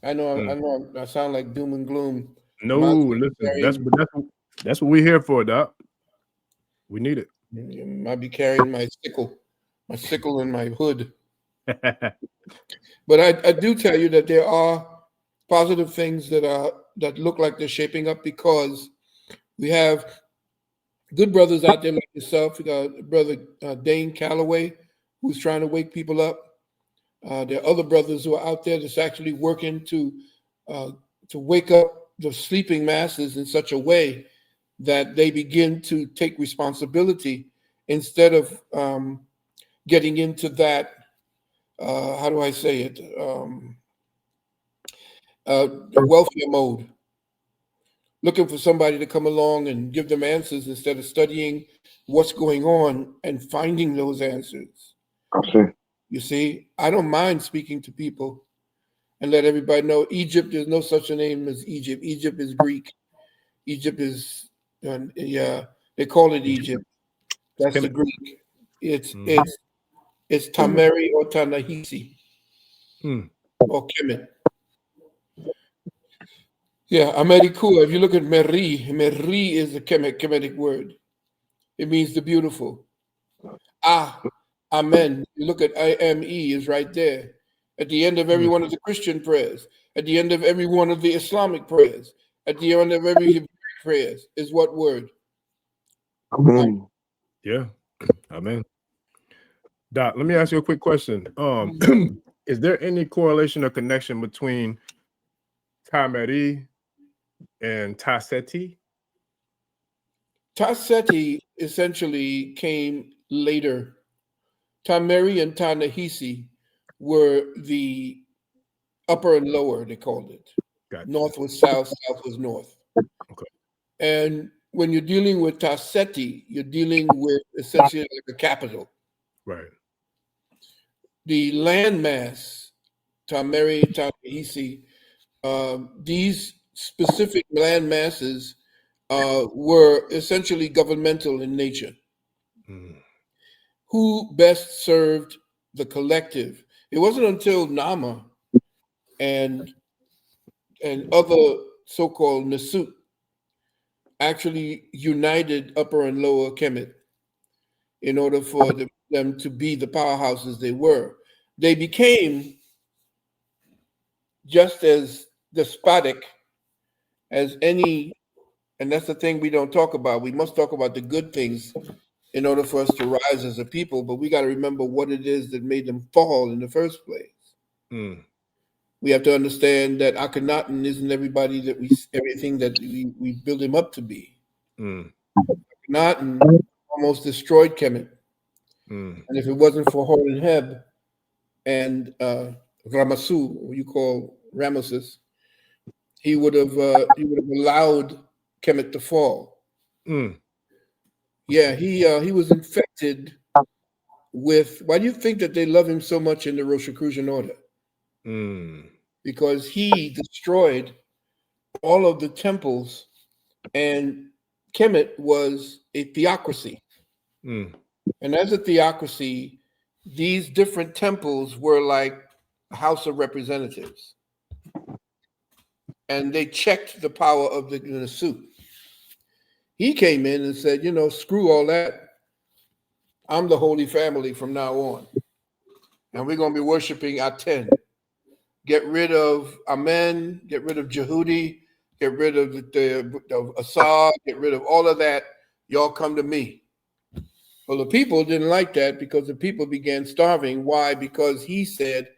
I know I sound like doom and gloom. No, listen, that's what we're here for, Doc. We need it. You might be carrying my sickle in my hood. But I do tell you that there are positive things that look like they're shaping up, because we have good brothers out there like yourself. We got brother Dane Calloway, who's trying to wake people up. There are other brothers who are out there that's actually working to wake up the sleeping masses in such a way that they begin to take responsibility instead of getting into that, how do I say it, welfare mode, looking for somebody to come along and give them answers instead of studying what's going on and finding those answers. Okay. You see, I don't mind speaking to people. and let everybody know Egypt, there's no such a name as Egypt. Egypt is Greek. Egypt is, they call it Egypt. That's the Greek. It's Tamarie or Tanahisi or Kemet. Yeah, Amerikua. If you look at Meri, Meri is a Kemetic word. It means the beautiful. Amen. You look at IME is right there. At the end of every one of the Christian prayers, at the end of every one of the Islamic prayers, at the end of every Hebrew prayers is what word? Amen. Yeah. Amen. Doc, let me ask you a quick question. Is there any correlation or connection between Tamarie and Tacetti? Tacetti essentially came later. Tamarie and Ta-Nehisi were the upper and lower, they called it. Gotcha. North was south, south was north. Okay. And when you're dealing with Tacetti, you're dealing with essentially like a capital. Right. The landmass, Tamarie, Ta-Nehisi, these specific land masses were essentially governmental in nature. Who best served the collective? It wasn't until Nama and other so-called Nasut actually united Upper and Lower Kemet in order for them to be the powerhouses they were. They became just as despotic as any, and that's the thing we don't talk about. We must talk about the good things in order for us to rise as a people, but we got to remember what it is that made them fall in the first place. We have to understand that Akhenaten isn't everybody that everything that we build him up to be. Akhenaten almost destroyed Kemet. And if it wasn't for Horemheb and Ramasu, what you call Ramesses, he would have allowed Kemet to fall. Yeah, he was infected with. Why do you think that they love him so much in the Rosicrucian order? Because he destroyed all of the temples, and Kemet was a theocracy. And as a theocracy, these different temples were like a House of Representatives. And they checked the power of the Nasut. He came in and said, screw all that. I'm the Holy Family from now on. And we're going to be worshiping Aten. Get rid of Amen, get rid of Jehudi, get rid of the Asar, get rid of all of that. Y'all come to me. Well, the people didn't like that because the people began starving. Why? Because he said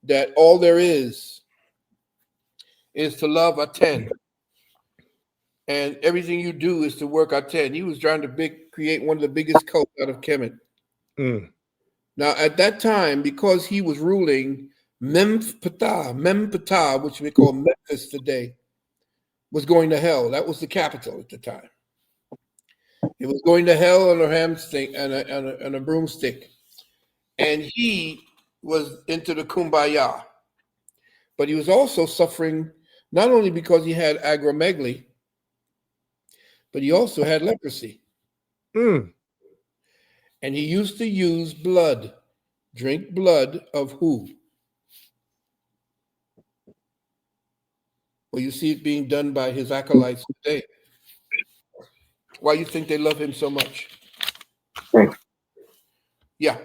that all there is to love Aten. And everything you do is to work Aten. He was trying to create one of the biggest cults out of Kemet. Now, at that time, because he was ruling, Mempata, which we call Memphis today, was going to hell. That was the capital at the time. It was going to hell on a hamstick and a broomstick. And he was into the kumbaya. But he was also suffering not only because he had acromegaly, but he also had leprosy. And he used to use blood, drink blood of who? Well, you see it being done by his acolytes today. Why do you think they love him so much? Yeah,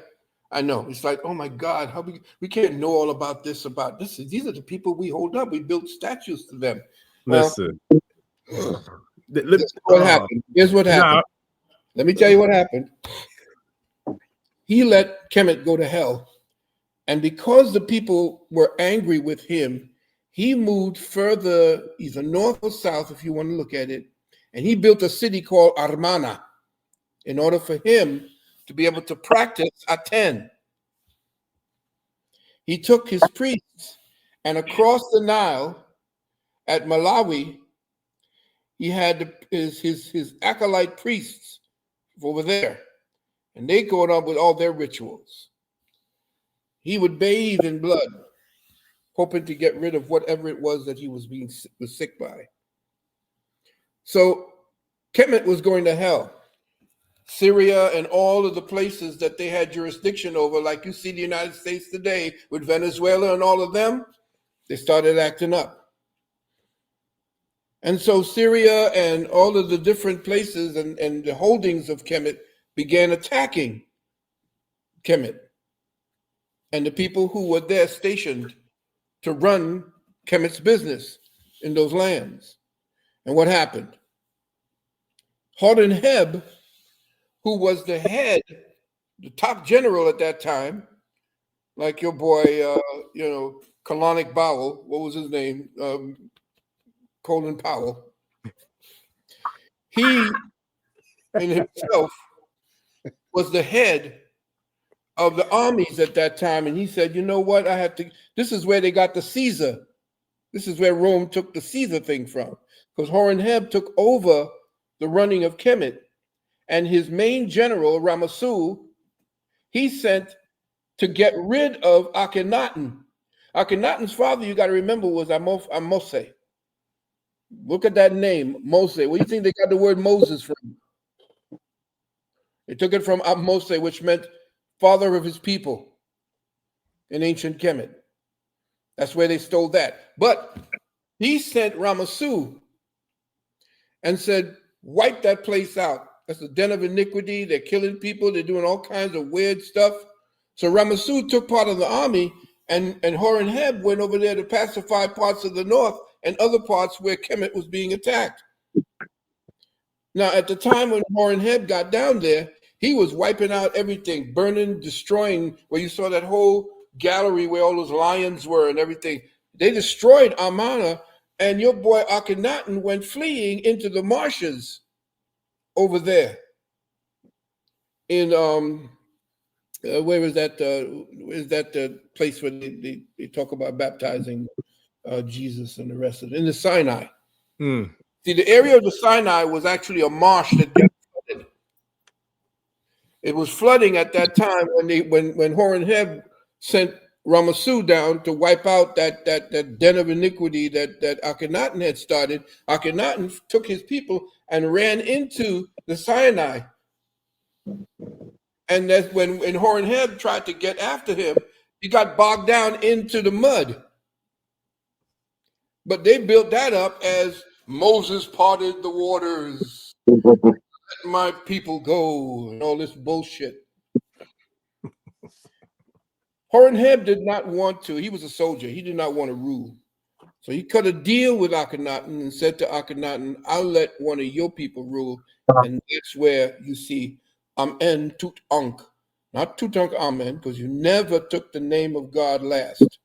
I know. It's like, oh my God, how we can't know all about this. These are the people we hold up. We built statues to them. Listen. What happened? Here's what happened. Let me tell you what happened. He let Kemet go to hell. And because the people were angry with him, he moved further, either north or south, if you want to look at it. And he built a city called Amarna in order for him to be able to practice Aten. He took his priests, and across the Nile at Malawi, he had his acolyte priests over there, and they going on with all their rituals. He would bathe in blood. hoping to get rid of whatever it was that he was sick by. So Kemet was going to hell. Syria and all of the places that they had jurisdiction over, like you see the United States today with Venezuela and all of them, they started acting up. And so Syria and all of the different places and the holdings of Kemet began attacking Kemet and the people who were there stationed to run Kemet's business in those lands. And what happened? Hordenheb, who was the head, the top general at that time, like your boy, Colonic Bowell, what was his name? Colin Powell. He, in himself, was the head of the armies at that time. And he said, you know what, this is where they got the Caesar. This is where Rome took the Caesar thing from. Because Hordenheb took over the running of Kemet. And his main general, Ramassu, he sent to get rid of Akhenaten. Akhenaten's father, you got to remember, was Amose. Look at that name, Mose. Where do you think they got the word Moses from? They took it from Amose, which meant father of his people in ancient Kemet. That's where they stole that. But he sent Ramassu and said, wipe that place out. That's a den of iniquity. They're killing people. They're doing all kinds of weird stuff. So Ramassu took part of the army, and Hordenheb went over there to pacify parts of the north and other parts where Kemet was being attacked. Now, at the time when Hordenheb got down there, he was wiping out everything, burning, destroying, where you saw that whole gallery where all those lions were and everything. They destroyed Amarna, and your boy Akhenaten went fleeing into the marshes over there in where is that? Is that the place where they talk about baptizing Jesus and the rest of it? In the Sinai. See, the area of the Sinai was actually a marsh that got flooded. It was flooding at that time when Hordenheb sent Ramassu down to wipe out that den of iniquity that Akhenaten had started. Akhenaten took his people and ran into the Sinai. And that's when Hordenheb tried to get after him, he got bogged down into the mud. But they built that up as Moses parted the waters, let my people go, and all this bullshit. Hordenheb did not want to. He was a soldier. He did not want to rule. So he cut a deal with Akhenaten and said to Akhenaten, I'll let one of your people rule. And that's where you see Amen-tut-ankh. Not Tutankhamen, because you never took the name of God last.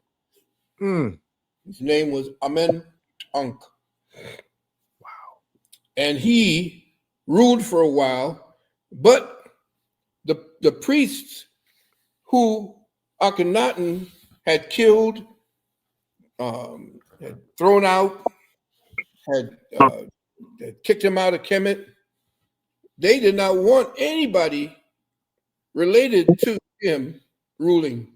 His name was Amen-tut-ankh. Wow. And he ruled for a while, but the priests who Akhenaten had killed, had thrown out, had kicked him out of Kemet, they did not want anybody related to him ruling.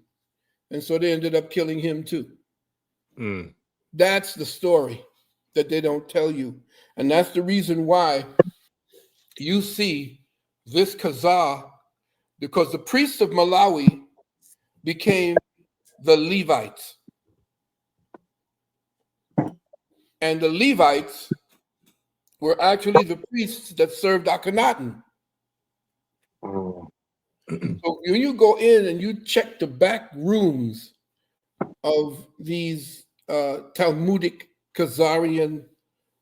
And so they ended up killing him too. That's the story that they don't tell you. And that's the reason why you see this Khazar, because the priests of Malawi became the Levites. And the Levites were actually the priests that served Akhenaten. So when you go in and you check the back rooms of these Talmudic Khazarian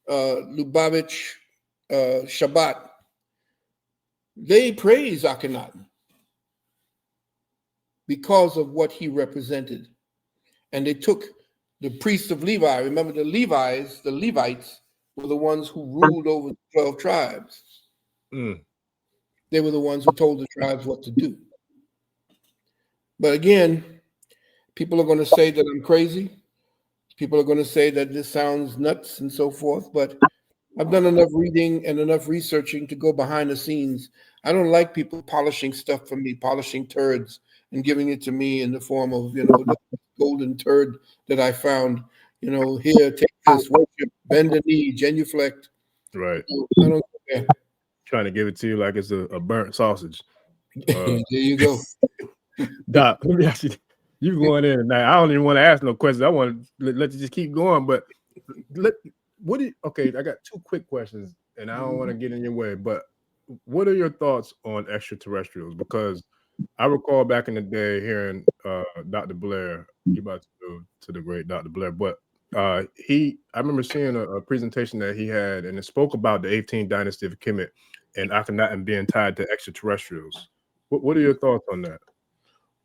Lubavitch Shabbat, they praise Akhenaten because of what he represented. And they took the priests of Levi. Remember, the Levites were the ones who ruled over the 12 tribes. They were the ones who told the tribes what to do. But again, people are going to say that I'm crazy. People are going to say that this sounds nuts and so forth. But I've done enough reading and enough researching to go behind the scenes. I don't like people polishing stuff for me, polishing turds and giving it to me in the form of, golden turd that I found. Here, take this, worship, bend the knee, genuflect. Right. I don't care. Trying to give it to you like it's a burnt sausage. There you go. Doc, let me ask you. You going in tonight? I don't even want to ask no questions. I want to let you just keep going. But okay, I got two quick questions, and I don't want to get in your way. But what are your thoughts on extraterrestrials? Because I recall back in the day hearing Dr. Blair, you about to go to the great Dr. Blair, but I remember seeing a presentation that he had, and it spoke about the 18th dynasty of Kemet and Akhenaten being tied to extraterrestrials. What are your thoughts on that?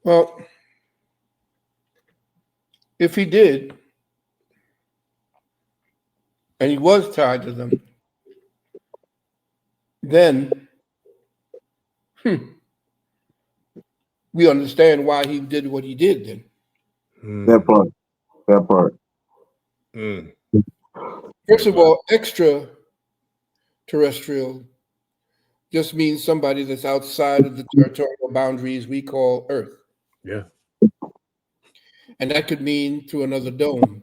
Well, if he did, and he was tied to them, then we understand why he did what he did then. That part. First of all, extraterrestrial just means somebody that's outside of the territorial boundaries we call Earth. Yeah. And that could mean to another dome,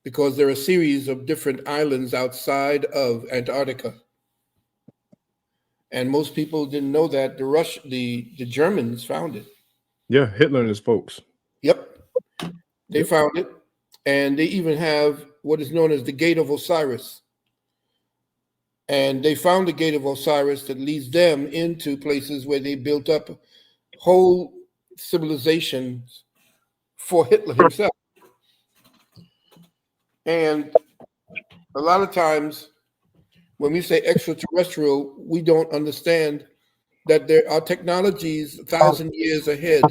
because there are a series of different islands outside of Antarctica. And most people didn't know that. The Germans found it. Yeah, Hitler and his folks. Yep. They found it. And they even have what is known as the Gate of Osiris. And they found the Gate of Osiris that leads them into places where they built up whole civilizations for Hitler himself. And a lot of times when we say extraterrestrial, we don't understand that there are technologies 1,000 years ahead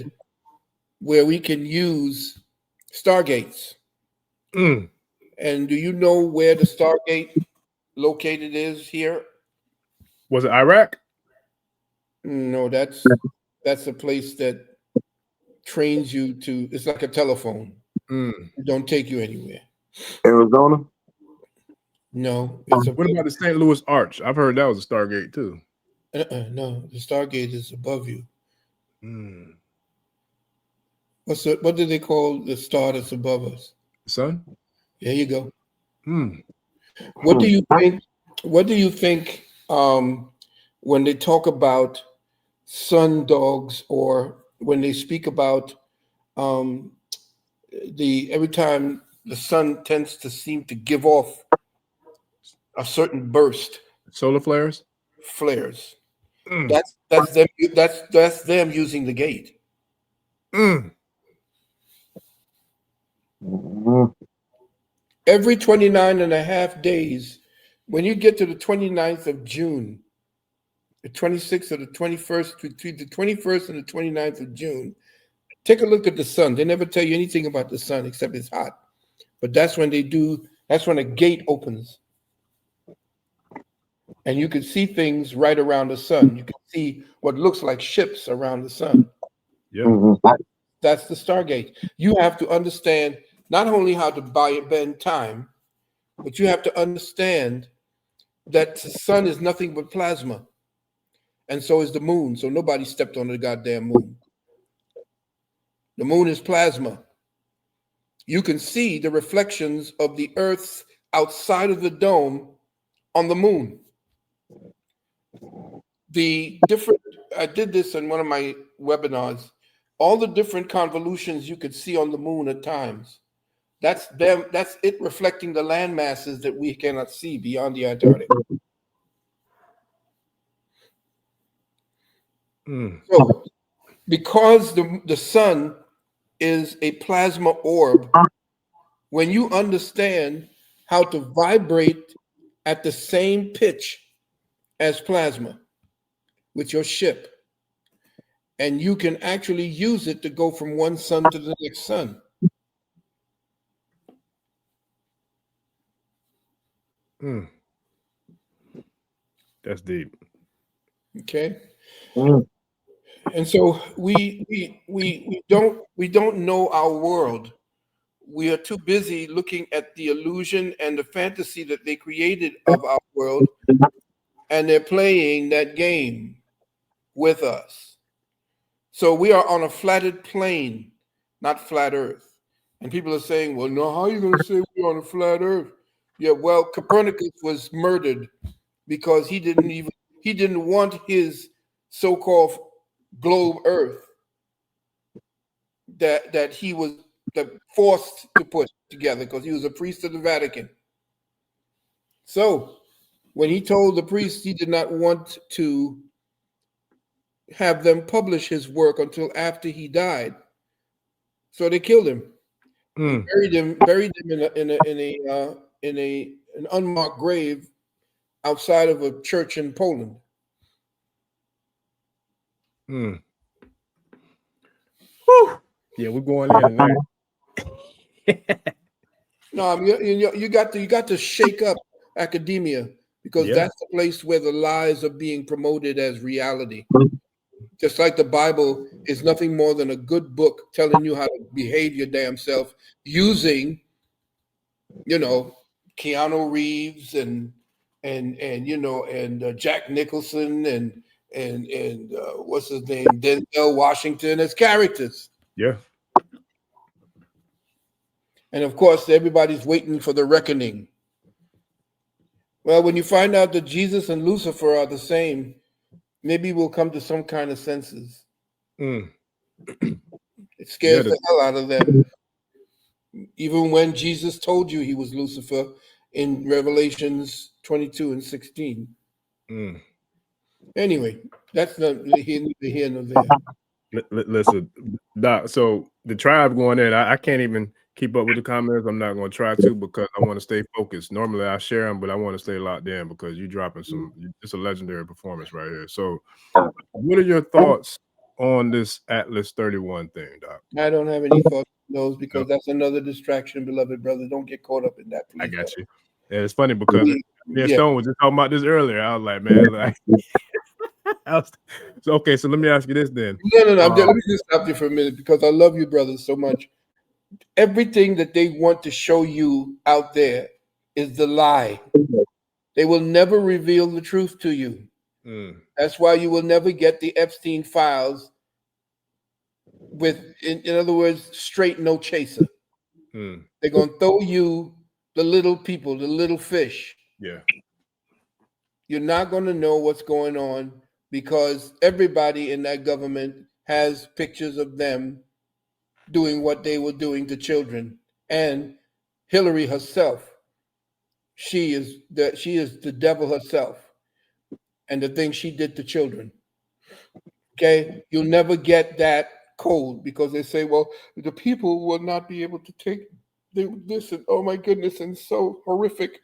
where we can use stargates. And do you know where the Stargate located is here? Was it Iraq? No, that's a place that trains you to. It's like a telephone. It don't take you anywhere. Arizona? No. What about the St. Louis Arch? I've heard that was a Stargate too. No, the Stargate is above you. What do they call the star that's above us? Sun? There you go. What do you think? What do you think when they talk about sun dogs, or when they speak about every time the sun tends to seem to give off a certain burst? Solar flares? Flares. That's them. That's them using the gate. Every 29 and a half days, when you get to the 29th of June, the 26th or the 21st, between the 21st and the 29th of June, take a look at the sun. They never tell you anything about the sun except it's hot. But that's when that's when a gate opens. And you can see things right around the sun. You can see what looks like ships around the sun. Yeah. That's the Stargate. You have to understand not only how to bend time, but you have to understand that the sun is nothing but plasma. And so is the moon. So nobody stepped on the goddamn moon. The moon is plasma. You can see the reflections of the Earth's outside of the dome on the moon. I did this in one of my webinars. All the different convolutions you could see on the moon at times. That's it reflecting the land masses that we cannot see beyond the Antarctic. So, because the sun is a plasma orb, when you understand how to vibrate at the same pitch as plasma with your ship, and you can actually use it to go from one sun to the next sun. That's deep. Okay. And so we don't know our world. We are too busy looking at the illusion and the fantasy that they created of our world, and they're playing that game with us. So we are on a flattened plane not flat Earth. And people are saying, well, no, how are you going to say we're on a flat Earth? Yeah, well, Copernicus was murdered because he didn't want his so-called globe Earth that he was forced to put together because he was a priest of the Vatican. So when he told the priests he did not want to have them publish his work until after he died, so they killed him. And buried him in an unmarked grave outside of a church in Poland. Whew. Yeah, we're going in tonight. No, I mean, you got to shake up academia because that's the place where the lies are being promoted as reality. Just like the Bible is nothing more than a good book telling you how to behave your damn self using, Keanu Reeves and Jack Nicholson and what's his name, Denzel Washington as characters. Yeah. And of course, everybody's waiting for the reckoning. Well, when you find out that Jesus and Lucifer are the same, maybe we'll come to some kind of senses. It scares the hell out of them. Even when Jesus told you he was Lucifer in Revelations 22 and 16. Anyway, that's neither here nor there. Listen, Doc, so the tribe going in, I can't even keep up with the comments. I'm not going to try to because I want to stay focused. Normally I share them, but I want to stay locked in because you're dropping it's a legendary performance right here. So what are your thoughts on this Atlas 31 thing, Doc? I don't have any thoughts on those because that's another distraction, beloved brother. Don't get caught up in that, please. I got you. Yeah, it's funny because Stone was just talking about this earlier. I was like, man, so let me ask you this then. No. Let me just stop you for a minute because I love you, brothers, so much. Everything that they want to show you out there is the lie. They will never reveal the truth to you. That's why you will never get the Epstein files with, in other words, straight no chaser. They're going to throw you the little people, the little fish. Yeah. You're not going to know what's going on because everybody in that government has pictures of them doing what they were doing to children. And Hillary herself, she is the devil herself and the things she did to children. Okay? You'll never get that code because they say, well, the people will not be able to take this and oh my goodness, and so horrific.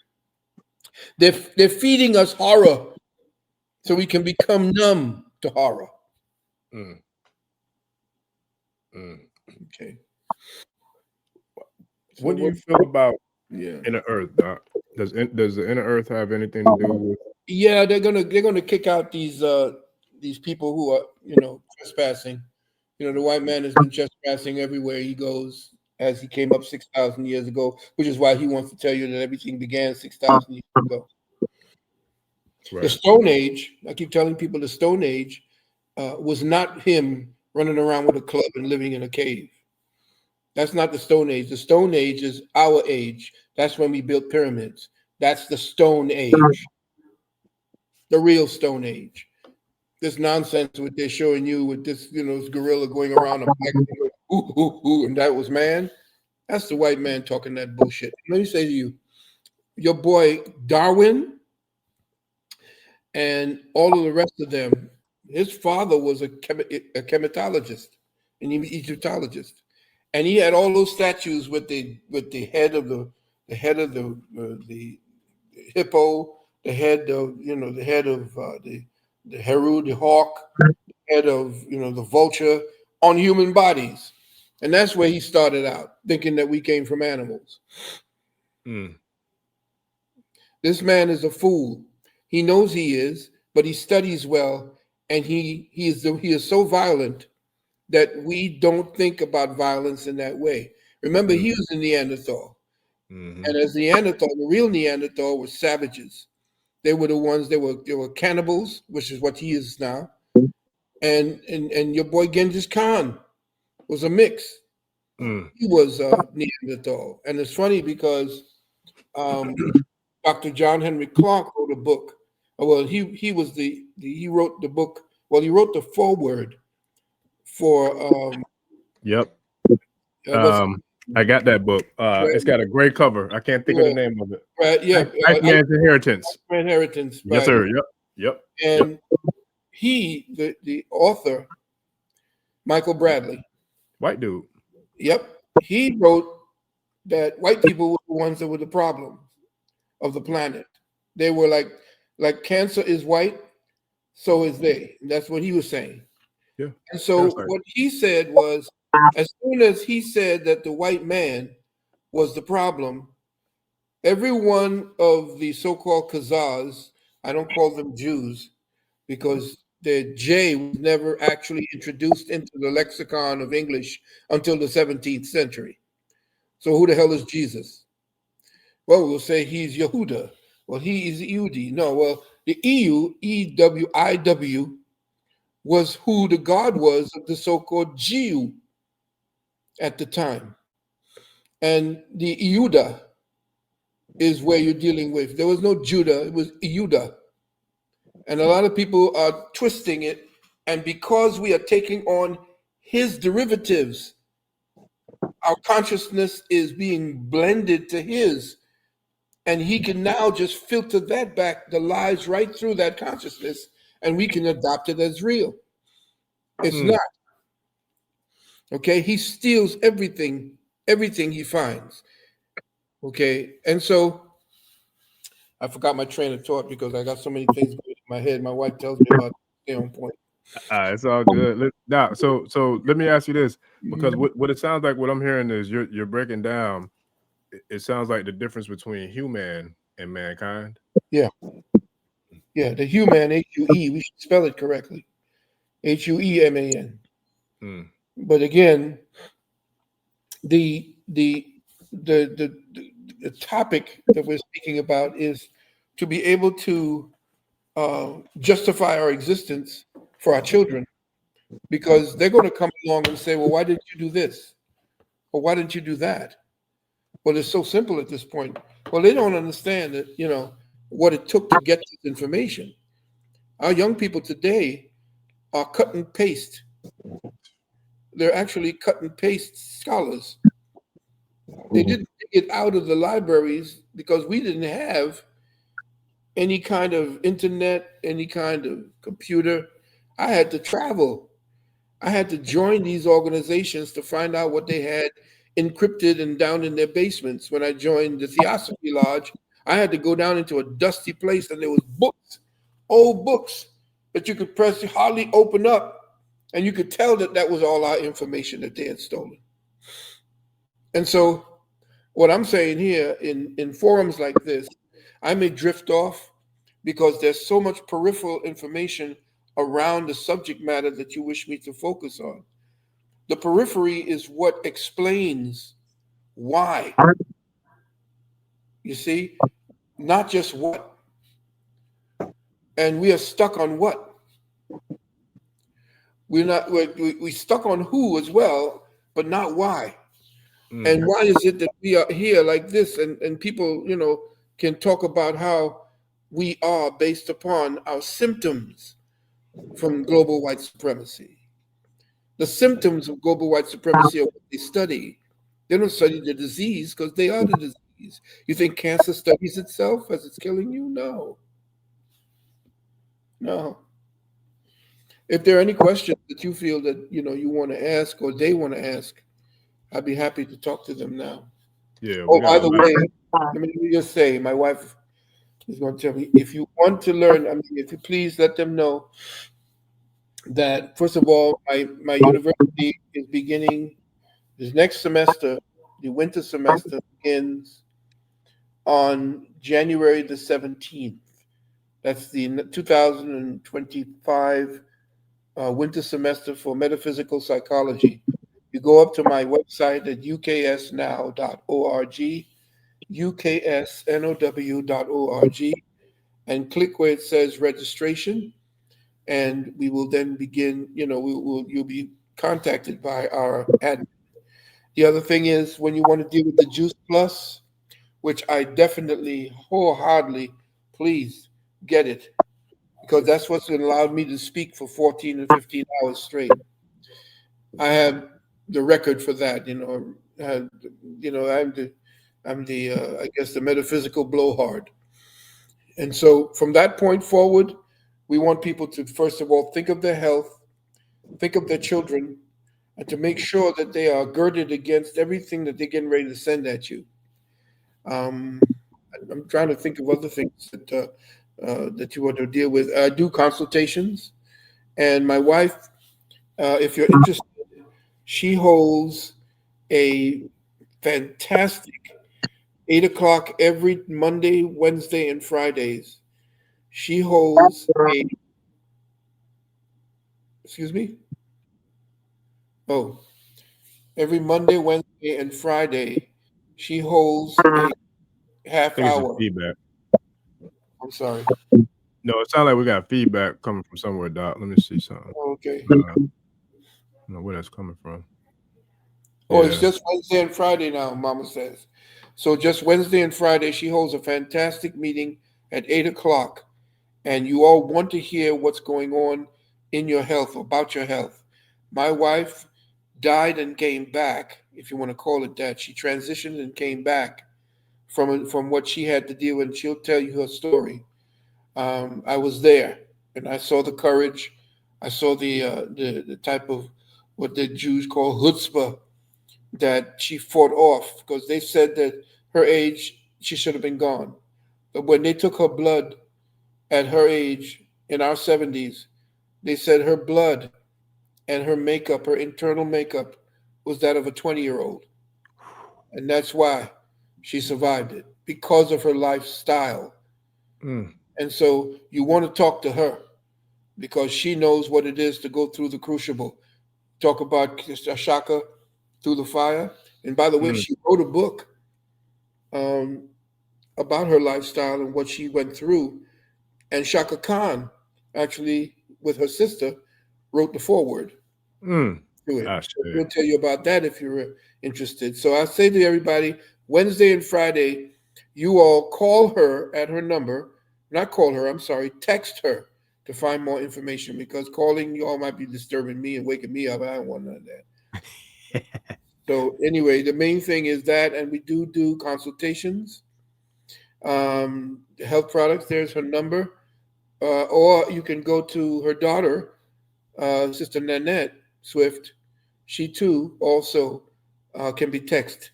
They're feeding us horror so we can become numb to horror. Okay. So what do you feel about inner Earth, Doc? Does the inner Earth have anything to do with? Yeah, they're gonna kick out these people who are trespassing. The white man has been trespassing everywhere he goes as he came up 6,000 years ago, which is why he wants to tell you that everything began 6,000 years ago. Right. The Stone Age, I keep telling people the Stone Age was not him running around with a club and living in a cave. That's not the Stone Age. The Stone Age is our age. That's when we built pyramids. That's the Stone Age, the real Stone Age. This nonsense what they're showing you with this, this gorilla going around and that was man. That's the white man talking that bullshit. Let me say to you, your boy Darwin and all of the rest of them, his father was a chematologist, an Egyptologist, and he had all those statues with the head of the hippo, the head of the head of the heru, the hawk, the head of the vulture on human bodies, and that's where he started out thinking that we came from animals. This man is a fool. He knows he is, but he studies well, and he is so violent that we don't think about violence in that way. Remember, he was a Neanderthal, and as Neanderthal, the real Neanderthal were savages. They were the ones. They were cannibals, which is what he is now. And your boy Genghis Khan was a mix. He was Neanderthal. And it's funny because Dr. John Henry Clarke wrote a book. Well, he wrote the book. Well, he wrote the foreword for Yep. I got that book. It's got a great cover. I can't think of the name of it. Right, yeah. White Man's Inheritance. Inheritance. Yes, sir. Yep. And he, the author, Michael Bradley. White dude. Yep. He wrote that white people were the ones that were the problem of the planet. They were like cancer is white, so is they. And that's what he was saying. Yeah. And so what he said was, as soon as he said that the white man was the problem, every one of the so-called Khazars, I don't call them Jews because the J was never actually introduced into the lexicon of English until the 17th century. So who the hell is Jesus? Well, we'll say he's Yehuda. Well, he is Yehudi. No, well, the EU, E-W-I-W, was who the god was of the so-called Jew at the time. And the Yehuda is where you're dealing with. There was no Judah, it was Yehuda. And a lot of people are twisting it. And because we are taking on his derivatives, our consciousness is being blended to his. And he can now just filter that back, the lies right through that consciousness, and we can adopt it as real. It's not. Okay, he steals everything he finds. Okay, and so I forgot my train of thought because I got so many things going in my head. My wife tells me about stay on point. It's all good. Now, so let me ask you this, because what it sounds like, what I'm hearing is you're breaking down. It sounds like the difference between human and mankind. Yeah, the human, H-U-E. We should spell it correctly, H-U-E-M-A-N. But again, the topic that we're speaking about is to be able to justify our existence for our children, because they're going to come along and say, well, why didn't you do this? Or why didn't you do that? Well, it's so simple at this point. Well, they don't understand that, what it took to get this information. Our young people today are cut and paste. They're actually cut and paste scholars. They didn't get out of the libraries because we didn't have any kind of internet, any kind of computer. I had to travel. I had to join these organizations to find out what they had encrypted and down in their basements. When I joined the Theosophy Lodge, I had to go down into a dusty place and there was books, old books that you could hardly open up. And you could tell that that was all our information that they had stolen. And so what I'm saying here in forums like this, I may drift off because there's so much peripheral information around the subject matter that you wish me to focus on. The periphery is what explains why. You see, not just what. And we are stuck on what. We're stuck on who as well, but not why. And why is it that we are here like this and people, can talk about how we are based upon our symptoms from global white supremacy. The symptoms of global white supremacy are what they study. They don't study the disease because they are the disease. You think cancer studies itself as it's killing you? No. If there are any questions that you feel that you want to ask or they want to ask, I'd be happy to talk to them now. Yeah. Oh, by the way, let me just say, my wife is going to tell me, if you want to learn, if you please let them know that, first of all, my university is beginning this next semester. The winter semester begins on January the 17th. That's the 2025 winter semester for metaphysical psychology. You go up to my website at uksnow.org, uksnow.org, and click where it says registration, and we will then begin. You'll be contacted by our admin, The other thing is when you want to deal with the Juice Plus, which I definitely wholeheartedly please get it, because that's what's allowed me to speak for 14 and 15 hours straight. I have the record for that, I'm the I guess the metaphysical blowhard. And so from that point forward, we want people to first of all think of their health, think of their children, and to make sure that they are girded against everything that they're getting ready to send at you. I'm trying to think of other things that you want to deal with. I do consultations, and my wife, if you're interested, she holds a fantastic 8 o'clock every Monday, Wednesday, and Fridays. She holds a, excuse me? Oh, every Monday, Wednesday, and Friday, she holds a I half think it's just hour. feedback. I'm sorry. No, it sounds like we got feedback coming from somewhere, Doc. Let me see something. Okay. I don't know where that's coming from. Oh, it's Yeah. just Wednesday and Friday now, Mama says. So just Wednesday and Friday, she holds a fantastic meeting at 8 o'clock. And you all want to hear what's going on in your health, about your health. My wife died and came back, if you want to call it that. She transitioned and came back from what she had to deal with, and she'll tell you her story. I was there, and I saw the courage. I saw the type of what the Jews call chutzpah that she fought off, because they said that her age she should have been gone. But when they took her blood at her age in our 70s, they said her blood and her makeup, her internal makeup, was that of a 20-year-old. And that's why she survived it, because of her lifestyle. Mm. And so you want to talk to her because she knows what it is to go through the crucible. Talk about Ashaka through the fire. And by the way, she wrote a book about her lifestyle and what she went through. And Shaka Khan, actually, with her sister, wrote the foreword to it. So we'll tell you about that if you're interested. So I say to everybody, Wednesday and Friday, you all call her at her number. Not call her, I'm sorry, text her to find more information, because calling you all might be disturbing me and waking me up. I don't want none of that. So anyway, the main thing is that, and we do consultations. Health products, there's her number. Or you can go to her daughter, Sister Nanette Swift. She too also can be texted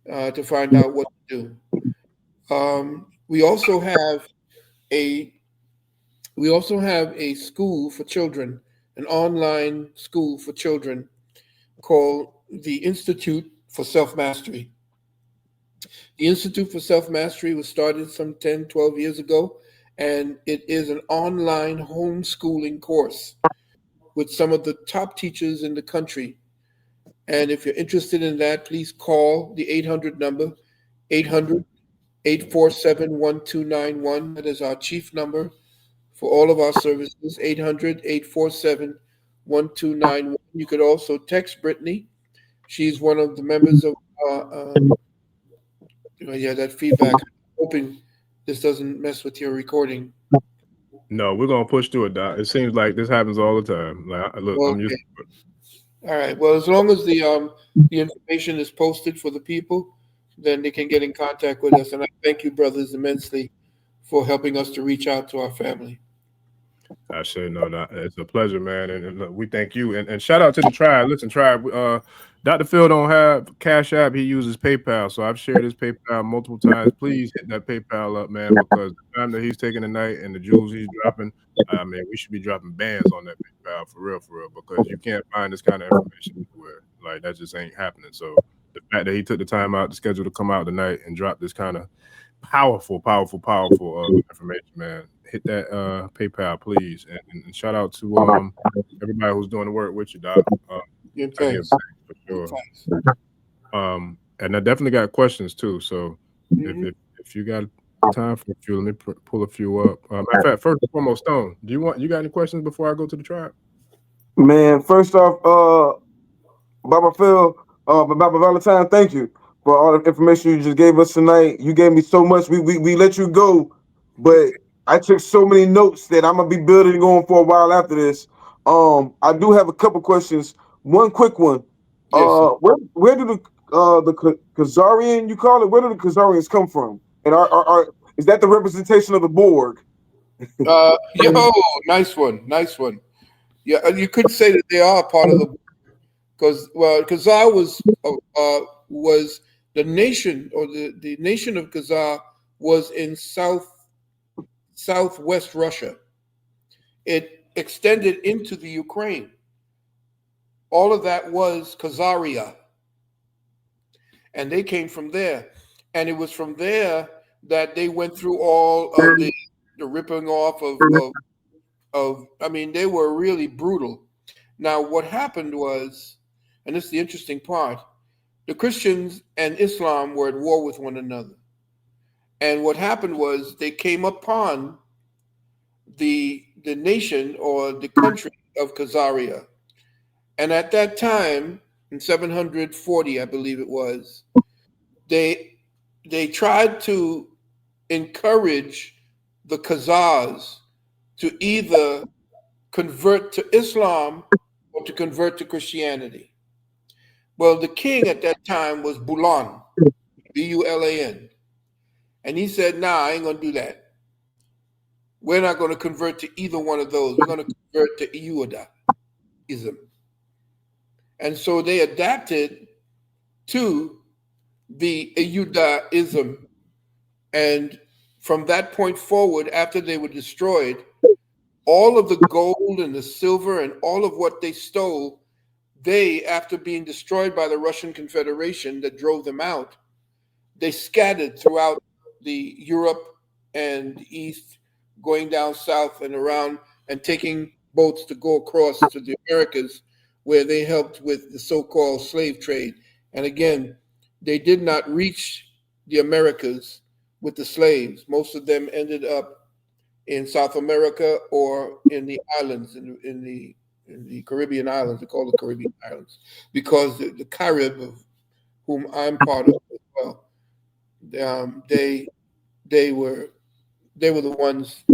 to find out what to do. We also have a school for children, an online school for children called the Institute for Self-Mastery. The Institute for Self-Mastery was started some 10, 12 years ago, and it is an online homeschooling course with some of the top teachers in the country. And if you're interested in that, please call the 800 number, 800-847-1291. That is our chief number for all of our services, 800-847-1291. You could also text Brittany. She's one of the members of that feedback. I'm hoping this doesn't mess with your recording. No, we're gonna push through it, Doc. It seems like this happens all the time. Like, look, I'm used to it. All right. Well, as long as the information is posted for the people, then they can get in contact with us. And I thank you, brothers, immensely for helping us to reach out to our family. I say no, it's a pleasure, man, and look, we thank you. And shout out to the tribe. Listen, tribe. Dr. Phil don't have Cash App. He uses PayPal, so I've shared his PayPal multiple times. Please hit that PayPal up, man, because the time that he's taking tonight and the jewels he's dropping, I mean, we should be dropping bands on that PayPal for real, because you can't find this kind of information anywhere. Like, that just ain't happening. So the fact that he took the time out to schedule to come out tonight and drop this kind of powerful information, man. Hit that PayPal, please, and shout out to everybody who's doing the work with you, Doc. Thanks. For sure. And I definitely got questions too. So if you got time for a few, let me pull a few up. Matter of fact, first and foremost, Stone, you got any questions before I go to the tribe? Man, first off, Baba Phil, But Valentine, thank you for all the information you just gave us tonight. You gave me so much. We let you go, but I took so many notes that I'm gonna be building going for a while after this. I do have a couple questions. One quick one. Yes, sir. Where do the Khazarian, you call it? Where do the Khazarians come from? And is that the representation of the Borg? Yo, nice one, nice one. Yeah, and you could say that they are part of the, because Khazar was the nation, or the nation of Khazar was in southwest Russia. It extended into the Ukraine. All of that was Khazaria, and they came from there. And it was from there that they went through all of the ripping off of. I mean, they were really brutal. Now, what happened was, and this is the interesting part, the Christians and Islam were at war with one another. And what happened was they came upon the nation, or the country of Khazaria. And at that time, in 740, I believe it was, they tried to encourage the Khazars to either convert to Islam or to convert to Christianity. Well, the king at that time was Bulan, Bulan. And he said, nah, I ain't going to do that. We're not going to convert to either one of those. We're going to convert to Iudaism. And so they adapted to the Iudaism. And from that point forward, after they were destroyed, all of the gold and the silver and all of what they stole, they, after being destroyed by the Russian Confederation that drove them out, they scattered throughout the Europe and the East, going down south and around, and taking boats to go across to the Americas, where they helped with the so-called slave trade. And again, they did not reach the Americas with the slaves. Most of them ended up in South America or in the islands, in the Caribbean islands. They call the Caribbean islands because the Carib, of whom I'm part of as well, they were the ones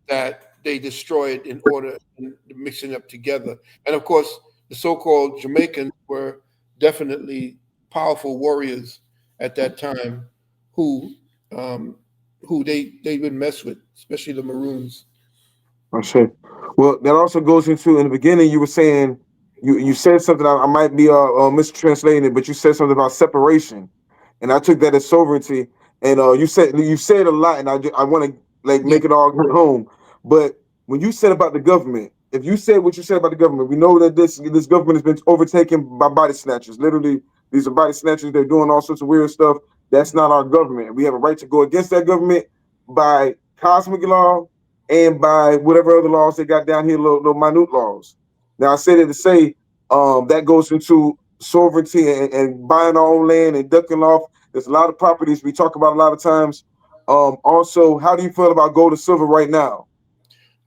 that they destroyed in order in mixing up together. And of course, the so-called Jamaicans were definitely powerful warriors at that time, who they would mess with, especially the Maroons. Okay. Well, that also goes into, in the beginning, you were saying, you said something, I might be mistranslating it, but you said something about separation, and I took that as sovereignty. And you said a lot, and I want to like Yeah. make it all hit home. But when you said about the government, if you said what you said about the government, we know that this government has been overtaken by body snatchers. Literally, these are body snatchers. They're doing all sorts of weird stuff. That's not our government. We have a right to go against that government by cosmic law and by whatever other laws they got down here, little minute laws. Now, I say that to say that goes into sovereignty and buying our own land and ducking off. There's a lot of properties we talk about a lot of times. Also, how do you feel about gold and silver right now?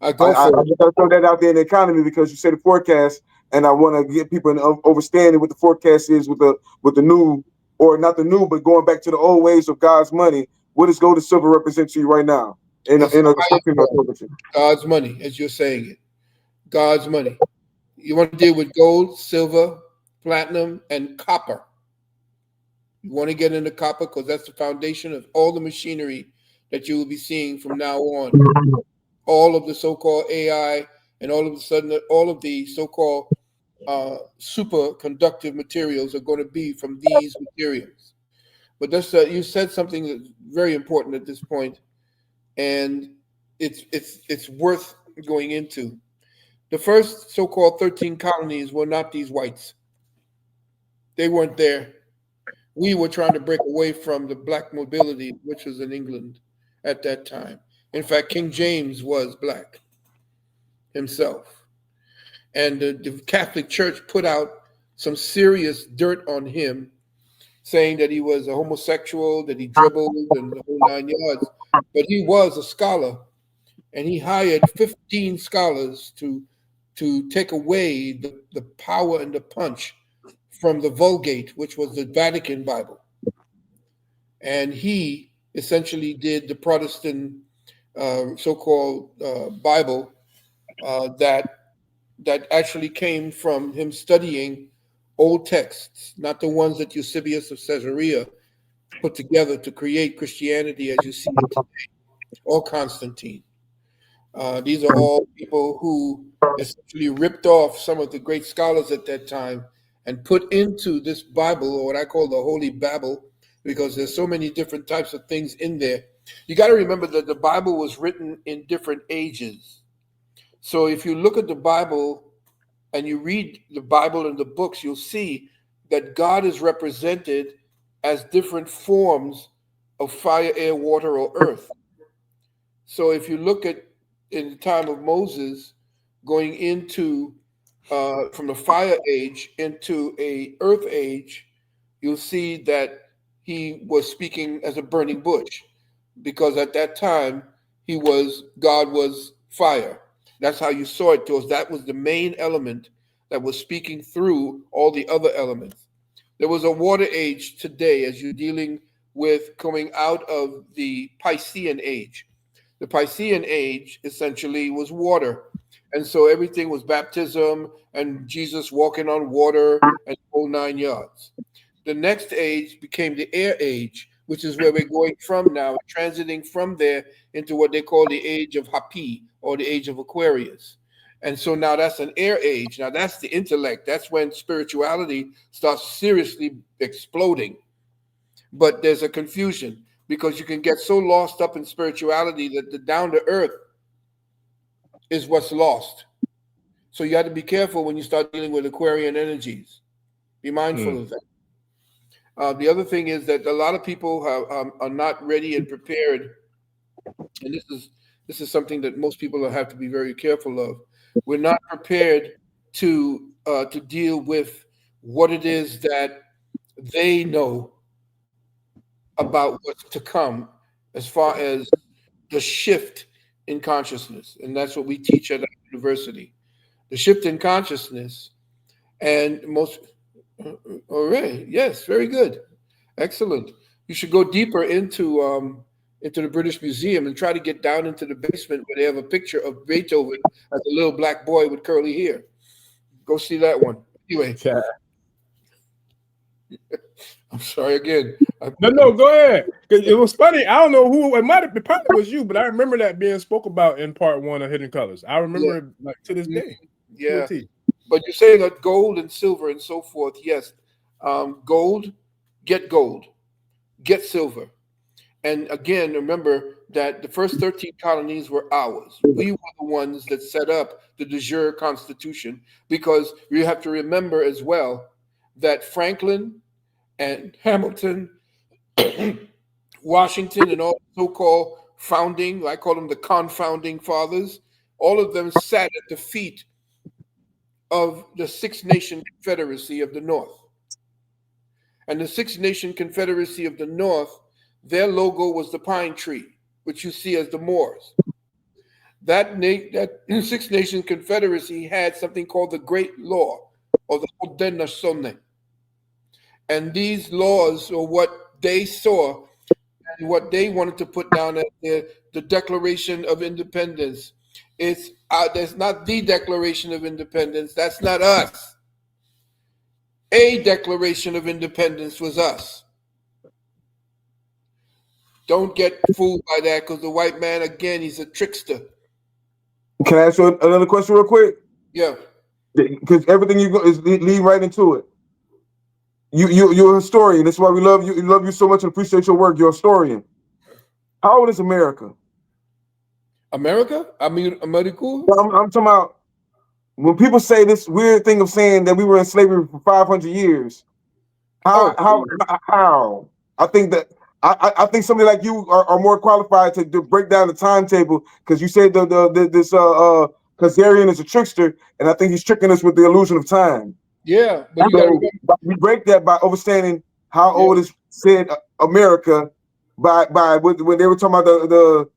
I go I for it. just got to throw that out there in the economy because you said the forecast, and I want to get people an understanding what the forecast is with the new, or not the new, but going back to the old ways of God's money. What does gold and silver represent to you right now? It's God's money, as you're saying it. God's money. You want to deal with gold, silver, platinum, and copper. You want to get into copper because that's the foundation of all the machinery that you will be seeing from now on. All of the so-called AI and all of a sudden, all of the so-called superconductive materials are going to be from these materials. But that's you said something that's very important at this point, and it's worth going into. The first so-called 13 colonies were not these whites. They weren't there. We were trying to break away from the black mobility, which was in England at that time. In fact, King James was black himself. And the Catholic Church put out some serious dirt on him, saying that he was a homosexual, that he dribbled, and the whole 9 yards. But he was a scholar, and he hired 15 scholars to take away the power and the punch from the Vulgate, which was the Vatican Bible. And he essentially did the Protestant so-called Bible that actually came from him studying old texts, not the ones that Eusebius of Caesarea put together to create Christianity as you see it today, or Constantine. These are all people who essentially ripped off some of the great scholars at that time and put into this Bible, or what I call the Holy Babel, because there's so many different types of things in there. You got to remember that the Bible was written in different ages. So if you look at the Bible and you read the Bible and the books, you'll see that God is represented as different forms of fire, air, water, or earth. So if you look at in the time of Moses, going into from the fire age into a earth age, you'll see that he was speaking as a burning bush, because at that time God was fire. That's how you saw it, because that was the main element that was speaking through all the other elements. There was a water age today as you're dealing with coming out of the Piscean age. The Piscean age essentially was water. And so everything was baptism and Jesus walking on water and the whole 9 yards. The next age became the air age, which is where we're going from now, transiting from there into what they call the age of Hapi, or the age of Aquarius. And so now that's an air age. Now that's the intellect. That's when spirituality starts seriously exploding. But there's a confusion, because you can get so lost up in spirituality that the down to earth is what's lost. So you have to be careful when you start dealing with Aquarian energies. Be mindful of that. The other thing is that a lot of people are not ready and prepared, and this is something that most people have to be very careful of. We're not prepared to deal with what it is that they know about what's to come as far as the shift in consciousness. And that's what we teach at our university. The shift in consciousness. And most, all right, yes, very good. Excellent. You should go deeper into the British Museum and try to get down into the basement where they have a picture of Beethoven as a little black boy with curly hair. Go see that one. Anyway. Yeah. I'm sorry again. No, go ahead. Because it was funny. I don't know who it might have been. Probably was you, but I remember that being spoke about in part 1 of Hidden Colors. I remember it like to this day. Yeah. But you're saying that gold and silver and so forth. Yes. Gold, get silver. And again, remember that the first 13 colonies were ours. We were the ones that set up the de jure constitution, because you have to remember as well that Franklin and Hamilton, Washington, and all the so-called founding, I call them the confounding fathers, all of them sat at the feet of the Six Nation Confederacy of the North. And the Six Nation Confederacy of the North, their logo was the pine tree, which you see as the Moors. That Six Nation Confederacy had something called the Great Law, or the Haudenosaunee. And these laws are what they saw and what they wanted to put down as the Declaration of Independence. It's that's not the Declaration of Independence. That's not us. A Declaration of Independence was us. Don't get fooled by that, because the white man, again, he's a trickster. Can I ask you another question real quick? Yeah. Because everything you go is lead right into it. You're a historian. That's why we love you. We love you so much and appreciate your work. You're a historian. How old is America? America? I mean, America? I'm talking about when people say this weird thing of saying that we were in slavery for 500 years. How? I think that I think somebody like you are more qualified to break down the timetable, because you said this Khazarian is a trickster, and I think he's tricking us with the illusion of time. Yeah, but you gotta remember, we break that by understanding how old is said America by when they were talking about the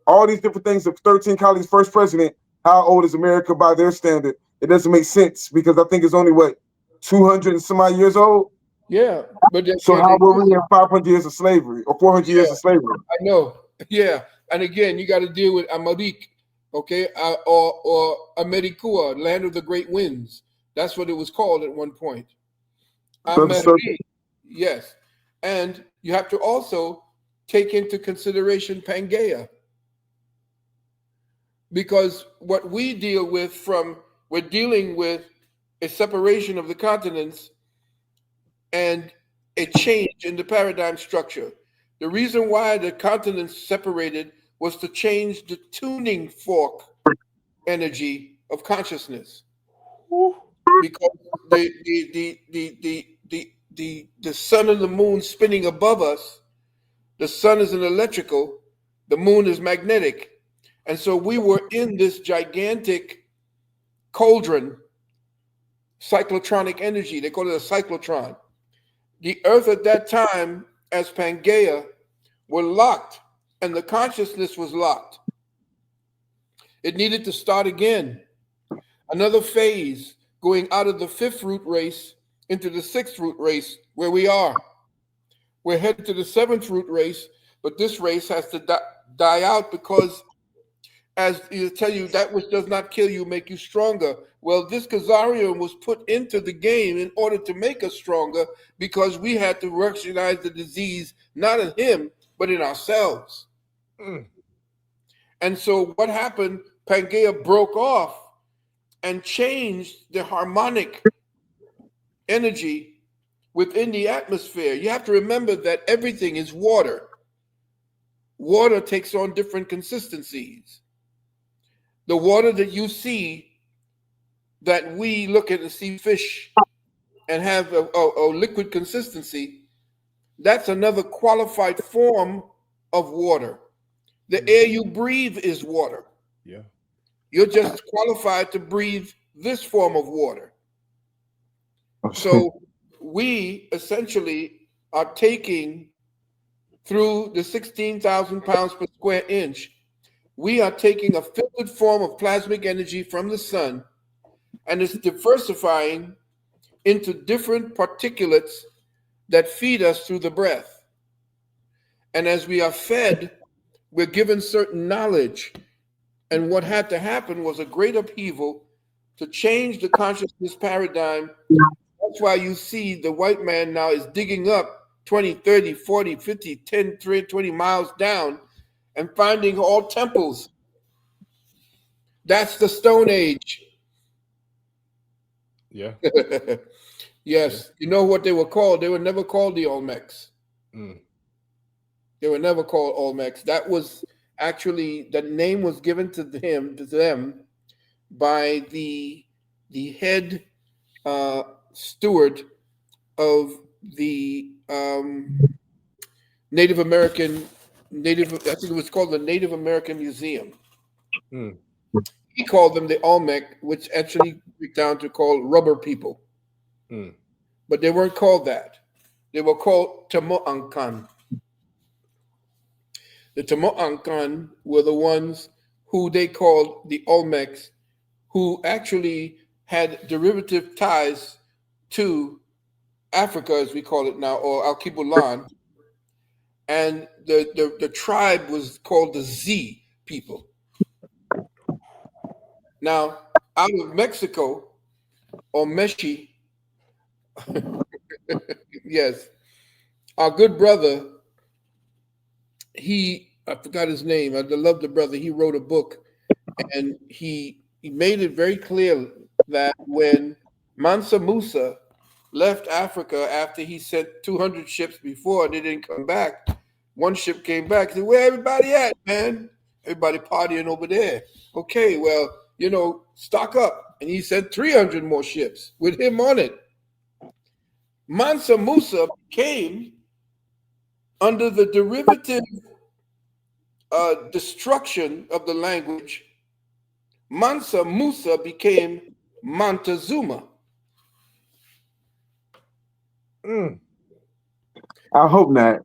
all these different things of 13 colonies, first president. How old is America by their standard? It doesn't make sense, because I think it's only 200 and some odd years old. Yeah, but So how were we in 500 years of slavery or 400 years of slavery? I know. Yeah, and again, you got to deal with Amarik, okay, or Amerikua, land of the great winds. That's what it was called at one point. Amarik, yes, and you have to also take into consideration Pangea, because what we deal with we're dealing with a separation of the continents and a change in the paradigm structure. The reason why the continents separated was to change the tuning fork energy of consciousness. Because the sun and the moon spinning above us, the sun is an electrical, the moon is magnetic. And so we were in this gigantic cauldron, cyclotronic energy. They call it a cyclotron. The earth at that time, as Pangea, were locked, and the consciousness was locked. It needed to start again. Another phase going out of the 5th root race into the 6th root race, where we are. We're headed to the 7th root race, but this race has to die out because, as you tell you, that which does not kill you make you stronger. Well, this Khazarian was put into the game in order to make us stronger, because we had to recognize the disease not in him, but in ourselves. And so what happened, Pangea broke off and changed the harmonic energy within the atmosphere. You have to remember that everything is water. Water takes on different consistencies. The water that you see, that we look at and see fish and have a liquid consistency, that's another qualified form of water. The air you breathe is water. Yeah. You're just qualified to breathe this form of water. So we essentially are taking, through the 16,000 pounds per square inch, we are taking a filtered form of plasmic energy from the sun, and it's diversifying into different particulates that feed us through the breath. And as we are fed, we're given certain knowledge. And what had to happen was a great upheaval to change the consciousness paradigm. That's why you see the white man now is digging up 20, 30, 40, 50, 10, 20 miles down and finding all temples. That's the Stone Age. Yeah. Yes. You know what they were called? They were never called the Olmecs. They were never called Olmecs. That was actually, the name was given to them by the head steward of the Native American, I think it was called the Native American Museum. He called them the Olmec, which actually break down to called rubber people. But they weren't called that. They were called Tamo'ankan. The Tamo'ankan were the ones who they called the Olmecs, who actually had derivative ties to Africa, as we call it now, or Alkebulan. And the tribe was called the Z people. Now, out of Mexico, or Meshi, yes, our good brother, I forgot his name. I love the brother. He wrote a book, and he made it very clear that when Mansa Musa left Africa after he sent 200 ships before, they didn't come back. One ship came back. He said, "Where everybody at, man? Everybody partying over there." Okay, well, stock up. And he sent 300 more ships with him on it. Mansa Musa came under the derivative destruction of the language. Mansa Musa became Montezuma. I hope not.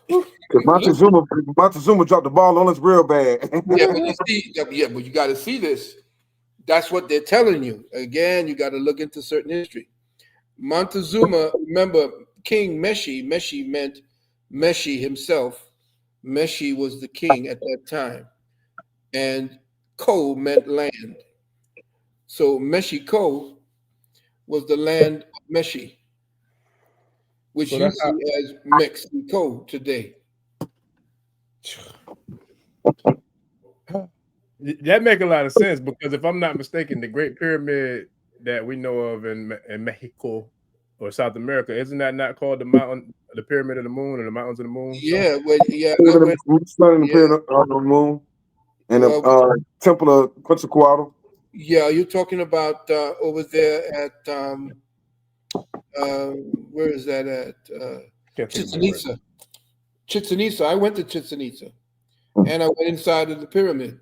Because Montezuma dropped the ball on us real bad. Yeah, but you got to see this. That's what they're telling you. Again, you got to look into certain history. Montezuma, remember, King Meshi meant Meshi himself. Meshi was the king at that time. And Ko meant land. So Mexico was the land of Meshi, which So you that's how, see as Mexico today. that make a lot of sense, because if I'm not mistaken, the Great Pyramid that we know of in Mexico or South America, isn't that not called the Pyramid of the Moon, or the Mountains of the Moon? Yeah, well, yeah, I Pyramid went. of the sun and the Yeah, pyramid of the moon and well, the temple of Quetzalcoatl. yeah, you're talking about over there at where is that at? Can't think of Chichen it right Itza. Chichen Itza. I went to Chichen Itza, and I went inside of the pyramid.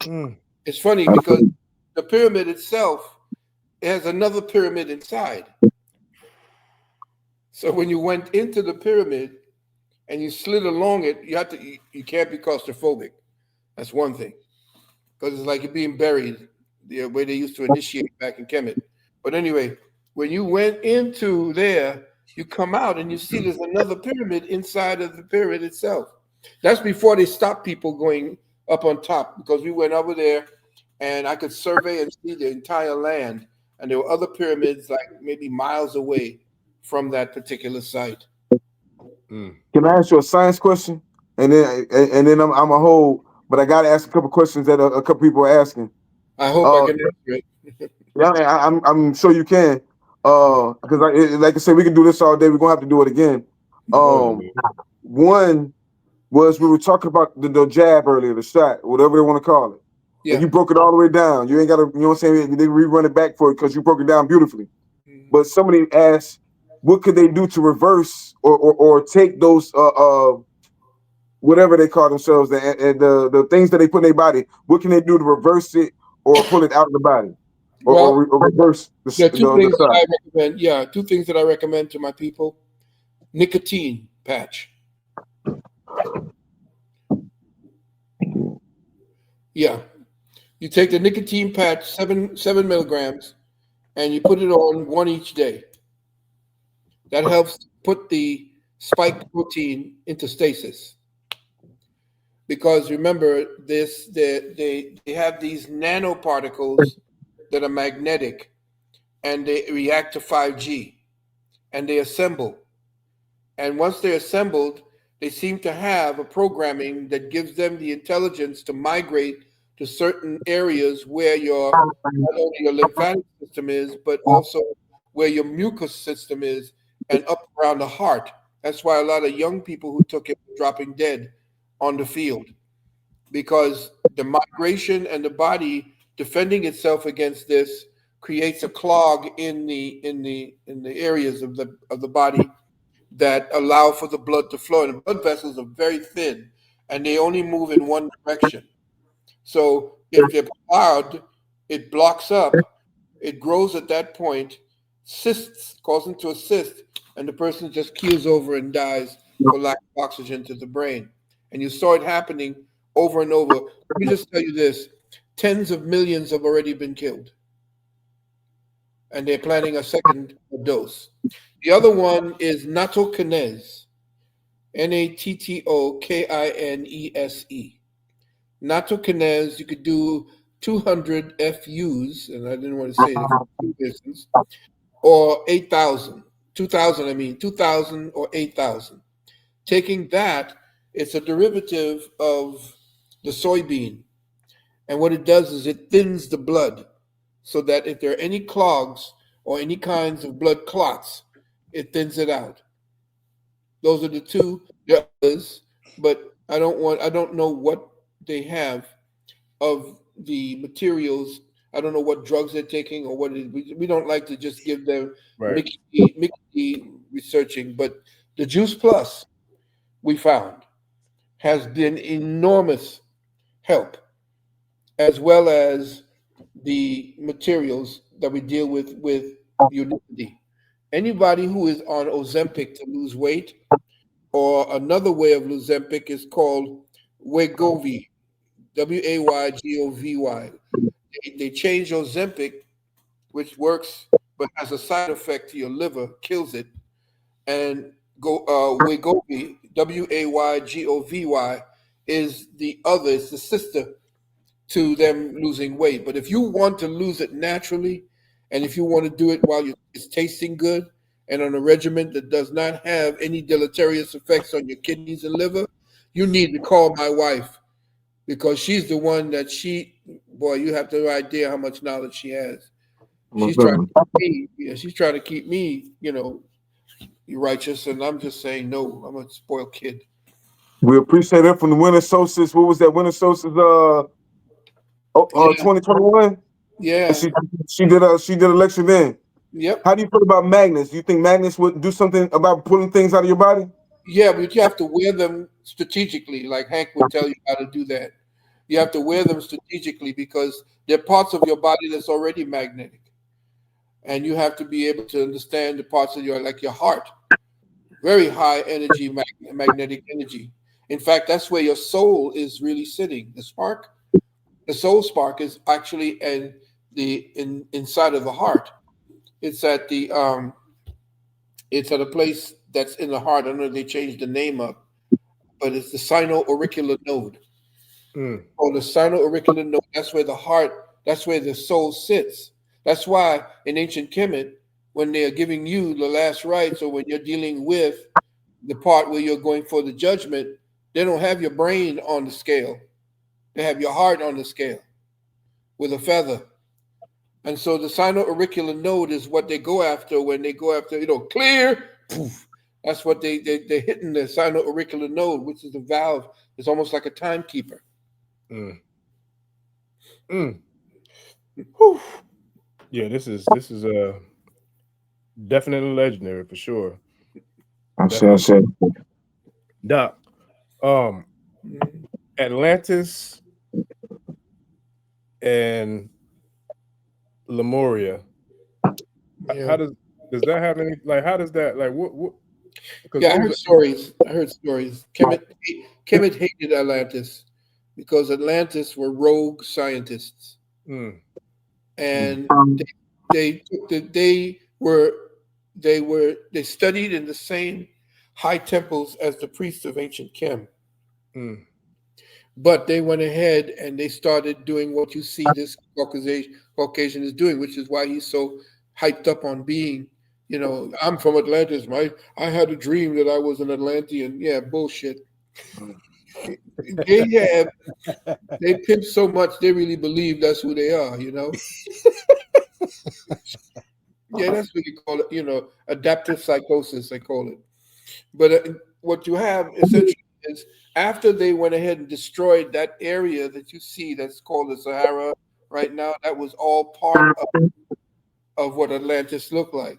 now. It's funny because the pyramid itself has another pyramid inside. So when you went into the pyramid and you slid along it, you can't be claustrophobic. That's one thing, because it's like you're being buried the way they used to initiate back in Kemet. But anyway, when you went into there, you come out and you see there's another pyramid inside of the pyramid itself. That's before they stopped people going up on top, because we went over there and I could survey and see the entire land. And there were other pyramids like maybe miles away from that particular site. Can I ask you a science question? And then I'm a whole, but I got to ask a couple questions that a couple people are asking. I hope I can answer it. Yeah, I'm sure you can. Because like I said, we can do this all day. We're gonna have to do it again. One was we were talking about the jab earlier, the shot, whatever they want to call it. Yeah. And you broke it all the way down. You ain't got to, you know what I'm saying? They rerun it back for it because you broke it down beautifully. But somebody asked, what could they do to reverse or take those whatever they call themselves, the things that they put in their body? What can they do to reverse it or pull it out of the body, or reverse there are two things that side? I recommend. Yeah, two things that I recommend to my people: nicotine patch. Yeah, you take the nicotine patch, seven milligrams, and you put it on one each day. That helps put the spike protein into stasis. Because remember, they have these nanoparticles that are magnetic, and they react to 5G, and they assemble. And once they're assembled, they seem to have a programming that gives them the intelligence to migrate to certain areas where not only your lymphatic system is, but also where your mucous system is, and up around the heart. That's why a lot of young people who took it were dropping dead on the field, because the migration and the body defending itself against this creates a clog in the areas of the body that allow for the blood to flow. And the blood vessels are very thin, and they only move in one direction. So if they're clogged, it blocks up, it grows at that point, cysts, calls into a cyst, and the person just keels over and dies for lack of oxygen to the brain. And you saw it happening over and over. Let me just tell you this: tens of millions have already been killed, and they're planning a second dose. The other one is nattokinase, Nattokinese. Nattokinase, you could do 200 FUs, and I didn't want to say it for two reasons, or 8,000. 2,000 or 8,000. Taking that, it's a derivative of the soybean. And what it does is it thins the blood, so that if there are any clogs or any kinds of blood clots, it thins it out. Those are the two. There are others, but I don't know what they have of the materials. I don't know what drugs they're taking or what it is. We don't like to just give them Mickey researching, but the Juice Plus we found has been enormous help, as well as the materials that we deal with Unity. Anybody who is on Ozempic to lose weight, or another way of Ozempic is called Wegovy, Waygovy. They changed Ozempic, which works but has a side effect to your liver, kills it. And Wegovy, Waygovy, is the other, it's the sister to them losing weight. But if you want to lose it naturally, and if you want to do it while it's tasting good and on a regimen that does not have any deleterious effects on your kidneys and liver, you need to call my wife, because she's the one that boy, you have no idea how much knowledge she has. She's trying to keep me, she's trying to keep me, righteous, and I'm just saying no. I'm a spoiled kid. We appreciate that from the winter solstice. What was that winter solstice? 2021. Yeah. And she did a lecture then. Yep. How do you feel about magnets? Do you think magnets would do something about pulling things out of your body? Yeah, but you have to wear them strategically, like Hank would tell you how to do that. You have to wear them strategically because they're parts of your body that's already magnetic. And you have to be able to understand the parts of your heart, very high energy, magnetic energy. In fact, that's where your soul is really sitting. The spark, the soul spark, is actually inside of the heart. It's at a place that's in the heart. I don't know if they changed the name up, but it's the sino-auricular node. Or the sino-auricular node. That's where the heart. That's where the soul sits. That's why in ancient Kemet, when they are giving you the last rites, or when you're dealing with the part where you're going for the judgment, they don't have your brain on the scale. They have your heart on the scale with a feather. And so the sino-auricular node is what they go after when they go after, clear, poof. That's what they're hitting, the sino-auricular node, which is the valve. It's almost like a timekeeper. Yeah, this is definitely legendary for sure. Doc, Atlantis and Lemuria. Yeah. How does that have any, how does that, what? Yeah, I heard stories. Kemet hated Atlantis because Atlantis were rogue scientists. And they studied in the same high temples as the priests of ancient Kem. But they went ahead and they started doing what you see this Caucasian is doing, which is why he's so hyped up on being, I'm from Atlantis. I had a dream that I was an Atlantean. Yeah, bullshit. They pimp so much they really believe that's who they are, Yeah, that's what you call it, adaptive psychosis, they call it. But what you have essentially is, after they went ahead and destroyed that area that you see that's called the Sahara right now, that was all part of what Atlantis looked like.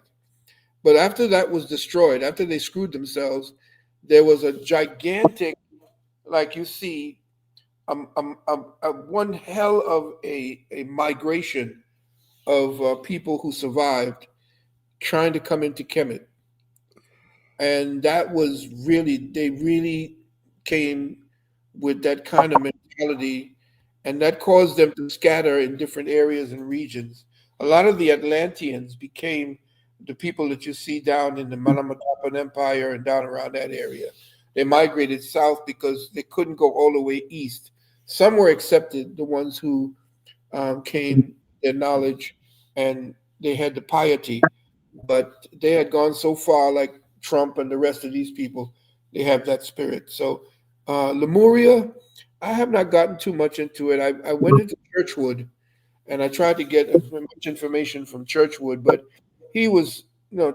But after that was destroyed, after they screwed themselves, there was a gigantic, like you see, one hell of a migration of people who survived trying to come into Kemet. And that was they really came with that kind of mentality, and that caused them to scatter in different areas and regions. A lot of the Atlanteans became the people that you see down in the Manamatapan Empire and down around that area. They migrated south because they couldn't go all the way east. Some were accepted, the ones who came their knowledge and they had the piety, but they had gone so far, like Trump and the rest of these people, they have that spirit. So Lemuria, I have not gotten too much into it. I went into Churchwood and I tried to get as much information from Churchwood, but he was,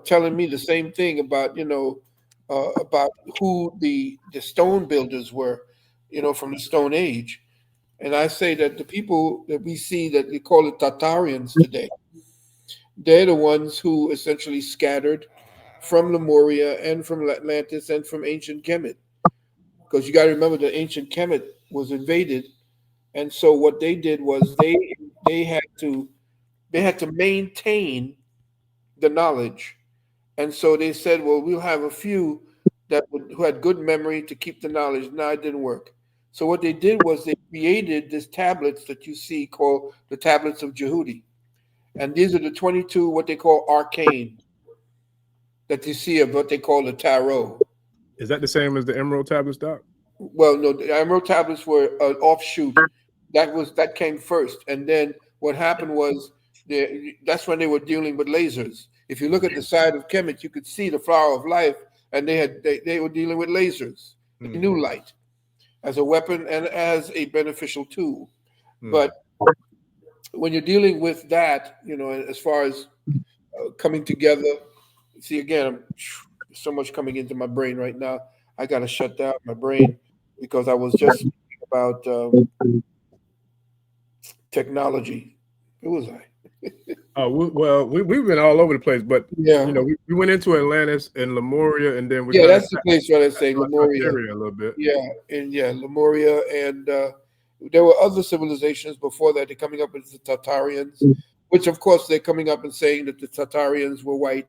telling me the same thing about, about who the stone builders were, from the Stone Age. And I say that the people that we see that we call it Tartarians today, they're the ones who essentially scattered from Lemuria and from Atlantis and from ancient Kemet. Because you got to remember that ancient Kemet was invaded. And so what they did was they had to maintain the knowledge. And so they said, well, we'll have a few who had good memory to keep the knowledge. No, it didn't work. So what they did was they created these tablets that you see called the tablets of Jehudi. And these are the 22 what they call arcane that you see of what they call the tarot. Is that the same as the Emerald Tablets, Doc? Well, no, the emerald tablets were an offshoot. That came first, and then what happened was that's when they were dealing with lasers. If you look at the side of Kemet, you could see the flower of life, and they were dealing with lasers. They knew light as a weapon and as a beneficial tool. But when you're dealing with that, as far as coming together, see again, so much coming into my brain right now. I got to shut down my brain because I was just thinking about technology. Who was I? Well, we've been all over the place, but Yeah, we went into Atlantis and Lemuria, and then that's the place where I say Lemuria. A little bit. Lemuria, and there were other civilizations before that. They're coming up with the Tartarians, which of course they're coming up and saying that the Tartarians were white,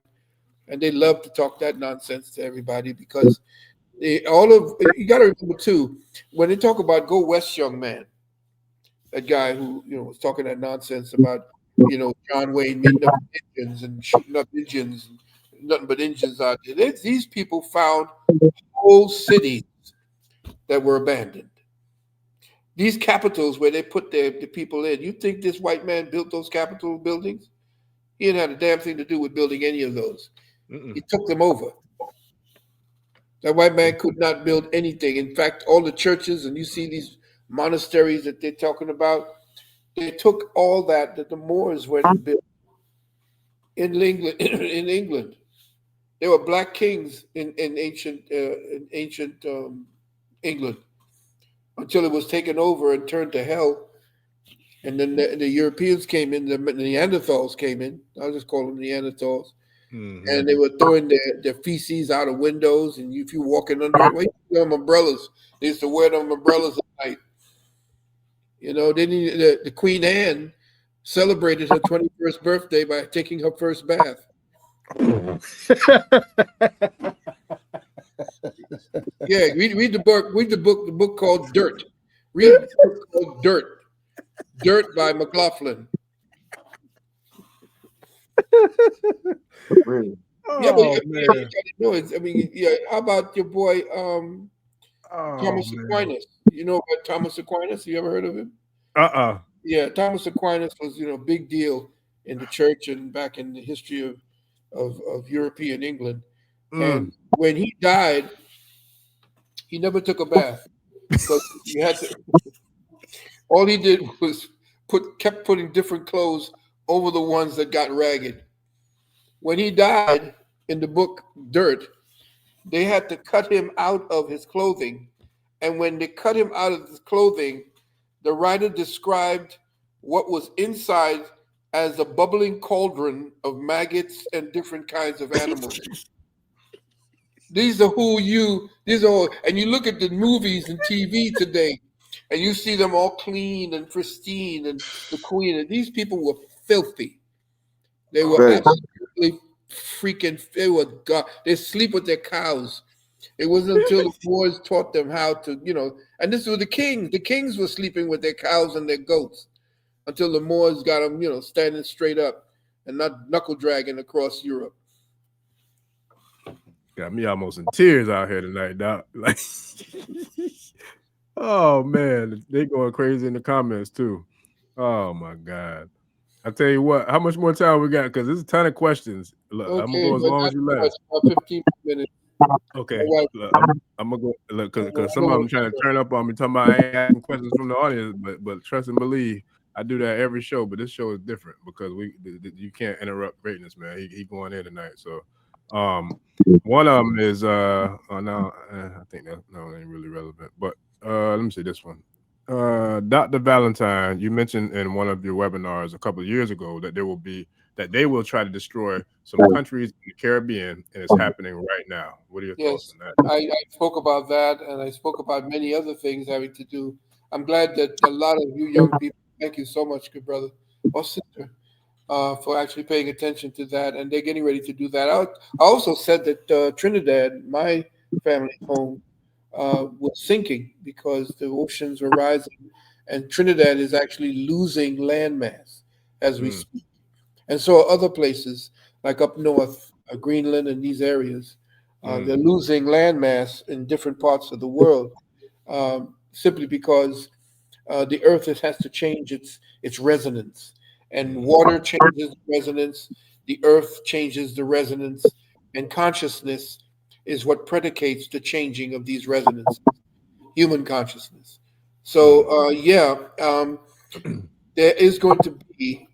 and they love to talk that nonsense to everybody because you got to remember too when they talk about "Go West, young man," that guy who was talking that nonsense about John Wayne meeting up with Indians and shooting up Indians, and nothing but Indians out there. These people found whole cities that were abandoned. These capitals where they put the people in. You think this white man built those Capitol buildings? He didn't have a damn thing to do with building any of those. He took them over. That white man could not build anything. In fact, all the churches, and you see these monasteries that they're talking about, they took all that the Moors went and built in England. In England, there were black kings in ancient England until it was taken over and turned to hell. And then the Europeans came in, the Neanderthals came in. I'll just call them Neanderthals. And they were throwing their feces out of windows. And if you walking under it, them umbrellas. They used to wear them umbrellas at night. Then the Queen Anne celebrated her 21st birthday by taking her first bath. Yeah, read the book. Read the book called Dirt. Read the book called Dirt. Dirt by McLaughlin. Really? Yeah, but how about your boy Thomas Aquinas? You know about Thomas Aquinas? You ever heard of him? Yeah, Thomas Aquinas was a big deal in the church and back in the history of European England. And when he died, he never took a bath because you had to. All he did was kept putting different clothes over the ones that got ragged. When he died, in the book Dirt, they had to cut him out of his clothing. And when they cut him out of his clothing, the writer described what was inside as a bubbling cauldron of maggots and different kinds of animals. These are and you look at the movies and TV today, and you see them all clean and pristine, and the queen, and these people were filthy. They were absolutely freaking, they sleep with their cows. It wasn't until the Moors taught them how to, and this was the kings. The kings were sleeping with their cows and their goats until the Moors got them, standing straight up and not knuckle dragging across Europe. Got me almost in tears out here tonight, Doc. Like, oh man, they going crazy in the comments too. Oh my God. I tell you what, how much more time we got? Because there's a ton of questions. Look, I'm gonna go as long as you last. About 15 minutes. Okay. Look, I'm gonna go because some of them trying to turn up on me, talking about I ain't asking questions from the audience, but trust and believe, I do that every show. But this show is different because you can't interrupt greatness, man. He going in tonight. So one of them is I think that ain't really relevant. But let me see this one. Dr. Valentine, you mentioned in one of your webinars a couple of years ago that they will try to destroy some countries in the Caribbean, and it's happening right now. What are your thoughts on that? I spoke about that, and I spoke about many other things having to do. I'm glad that a lot of you young people, thank you so much, good brother or sister, for actually paying attention to that, and they're getting ready to do that. I also said that Trinidad, my family home, was sinking because the oceans were rising, and Trinidad is actually losing landmass as we speak. And so are other places like up north, Greenland and these areas. They're losing landmass in different parts of the world simply because the earth has to change its resonance, and water changes the resonance, the earth changes the resonance, and consciousness is what predicates the changing of these resonances, human consciousness. So there is going to be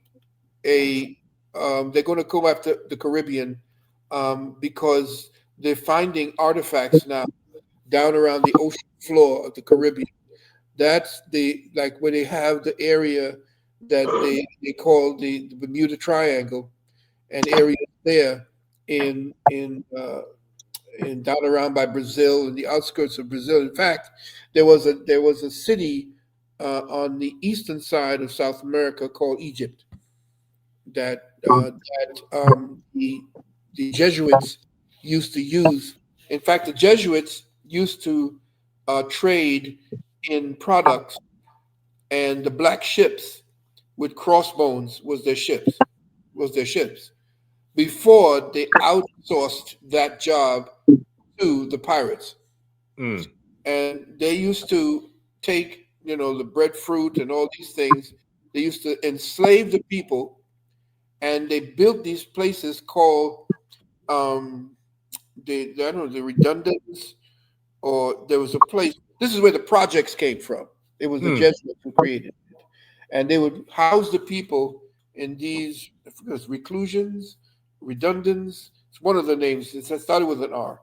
they're going to go after the Caribbean because they're finding artifacts now down around the ocean floor of the Caribbean. That's like where they have the area that they call the Bermuda Triangle, and areas there in down around by Brazil and the outskirts of Brazil. In fact, there was a city on the eastern side of South America called Egypt that the Jesuits used to use. In fact, the Jesuits used to trade in products, and the black ships with crossbones was their ships. Before they outsourced that job to the pirates. And they used to take, the breadfruit and all these things. They used to enslave the people, and they built these places called I don't know, the redundants, or there was a place. This is where the projects came from. It was the Jesuits who created it, and they would house the people in these, I forget, it's reclusions, redundants. It's one of the names. It started with an R.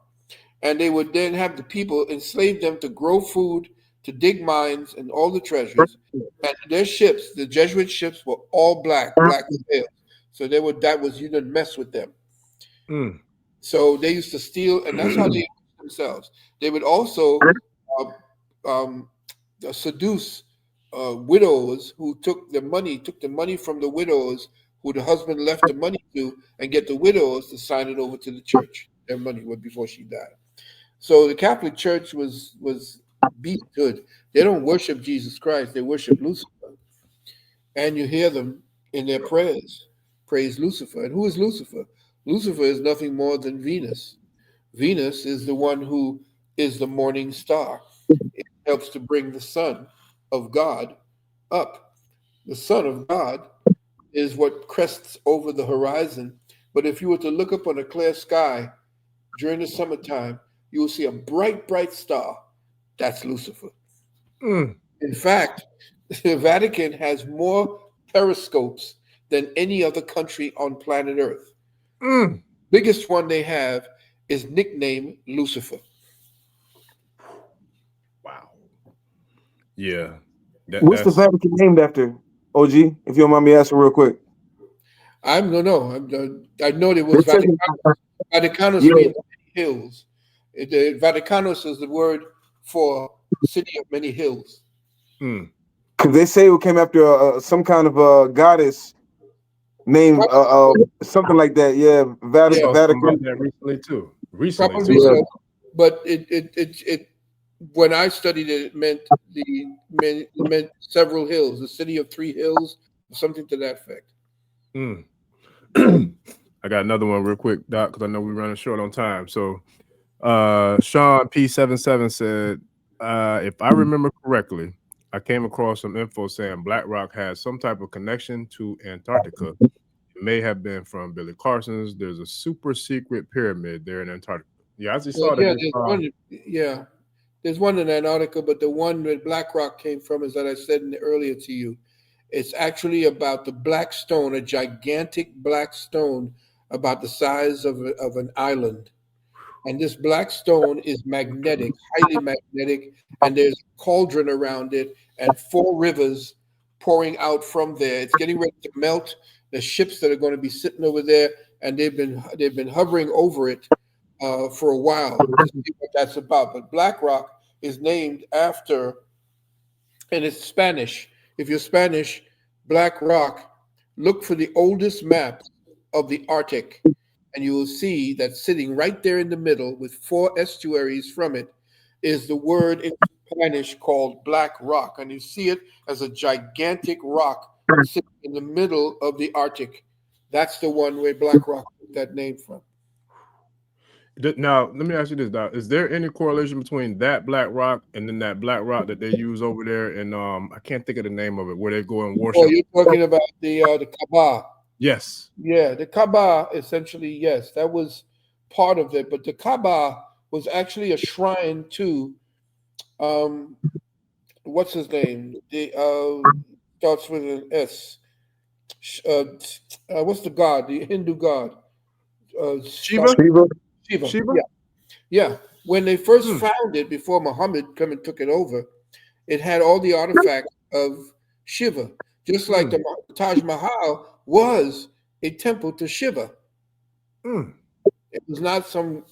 And they would then have the people enslave them to grow food, to dig mines, and all the treasures. And their ships, the Jesuit ships, were all black sails. So you didn't mess with them. So they used to steal, and that's how they themselves. They would also seduce widows who took the money from the widows who the husband left the money to, and get the widows to sign it over to the church. Their money before she died. So the Catholic Church was beat good. They don't worship Jesus Christ; they worship Lucifer, and you hear them in their prayers praise Lucifer. And who is Lucifer? Lucifer is nothing more than Venus. Venus is the one who is the morning star. It helps to bring the sun of God up. The sun of God is what crests over the horizon. But if you were to look up on a clear sky during the summertime, you will see a bright, bright star. That's Lucifer. In fact, the Vatican has more periscopes than any other country on planet Earth. Biggest one they have is nicknamed Lucifer. Wow. Yeah. What's the Vatican named after, OG? If you don't mind me asking real quick. I don't know. I know it was Vaticanus. Vaticanus means hills. The Vaticanus is the word for city of many hills. Because they say it came after some kind of a goddess named something like that. Yeah, Vatican. That recently too. Probably so. But it when I studied it, it meant several hills, the city of 3 hills, something to that effect. I got another one real quick, Doc, because I know we're running short on time. So Sean P77 said, if I remember correctly, I came across some info saying Black Rock has some type of connection to Antarctica. It may have been from Billy Carson's. There's a super secret pyramid there in Antarctica. Yeah, I just saw that. There's one in Antarctica, but the one that Black Rock came from is that I said earlier to you. It's actually about the black stone, a gigantic black stone about the size of an island. And this black stone is magnetic, highly magnetic, and there's a cauldron around it and 4 rivers pouring out from there. It's getting ready to melt. The ships that are going to be sitting over there, and they've been hovering over it for a while to see what that's about. But Black Rock is named after, and it's Spanish. If you're Spanish, Black Rock, look for the oldest map of the Arctic, and you will see that sitting right there in the middle with 4 estuaries from it is the word in Spanish called Black Rock. And you see it as a gigantic rock sitting in the middle of the Arctic. That's the one where Black Rock took that name from. Now, let me ask you this, Doc. Is there any correlation between that black rock and then that black rock that they use over there? And I can't think of the name of it, where they go and worship. Oh, you're talking about the Kaaba. Yes. Yeah, the Kaaba, essentially, yes, that was part of it. But the Kaaba was actually a shrine to, what's his name? The starts with an S. What's the god? The Hindu god? Shiva? Shiva. Shiva? Yeah. When they first found it, before Muhammad came and took it over, it had all the artifacts of Shiva, just like the Taj Mahal was a temple to Shiva. It was not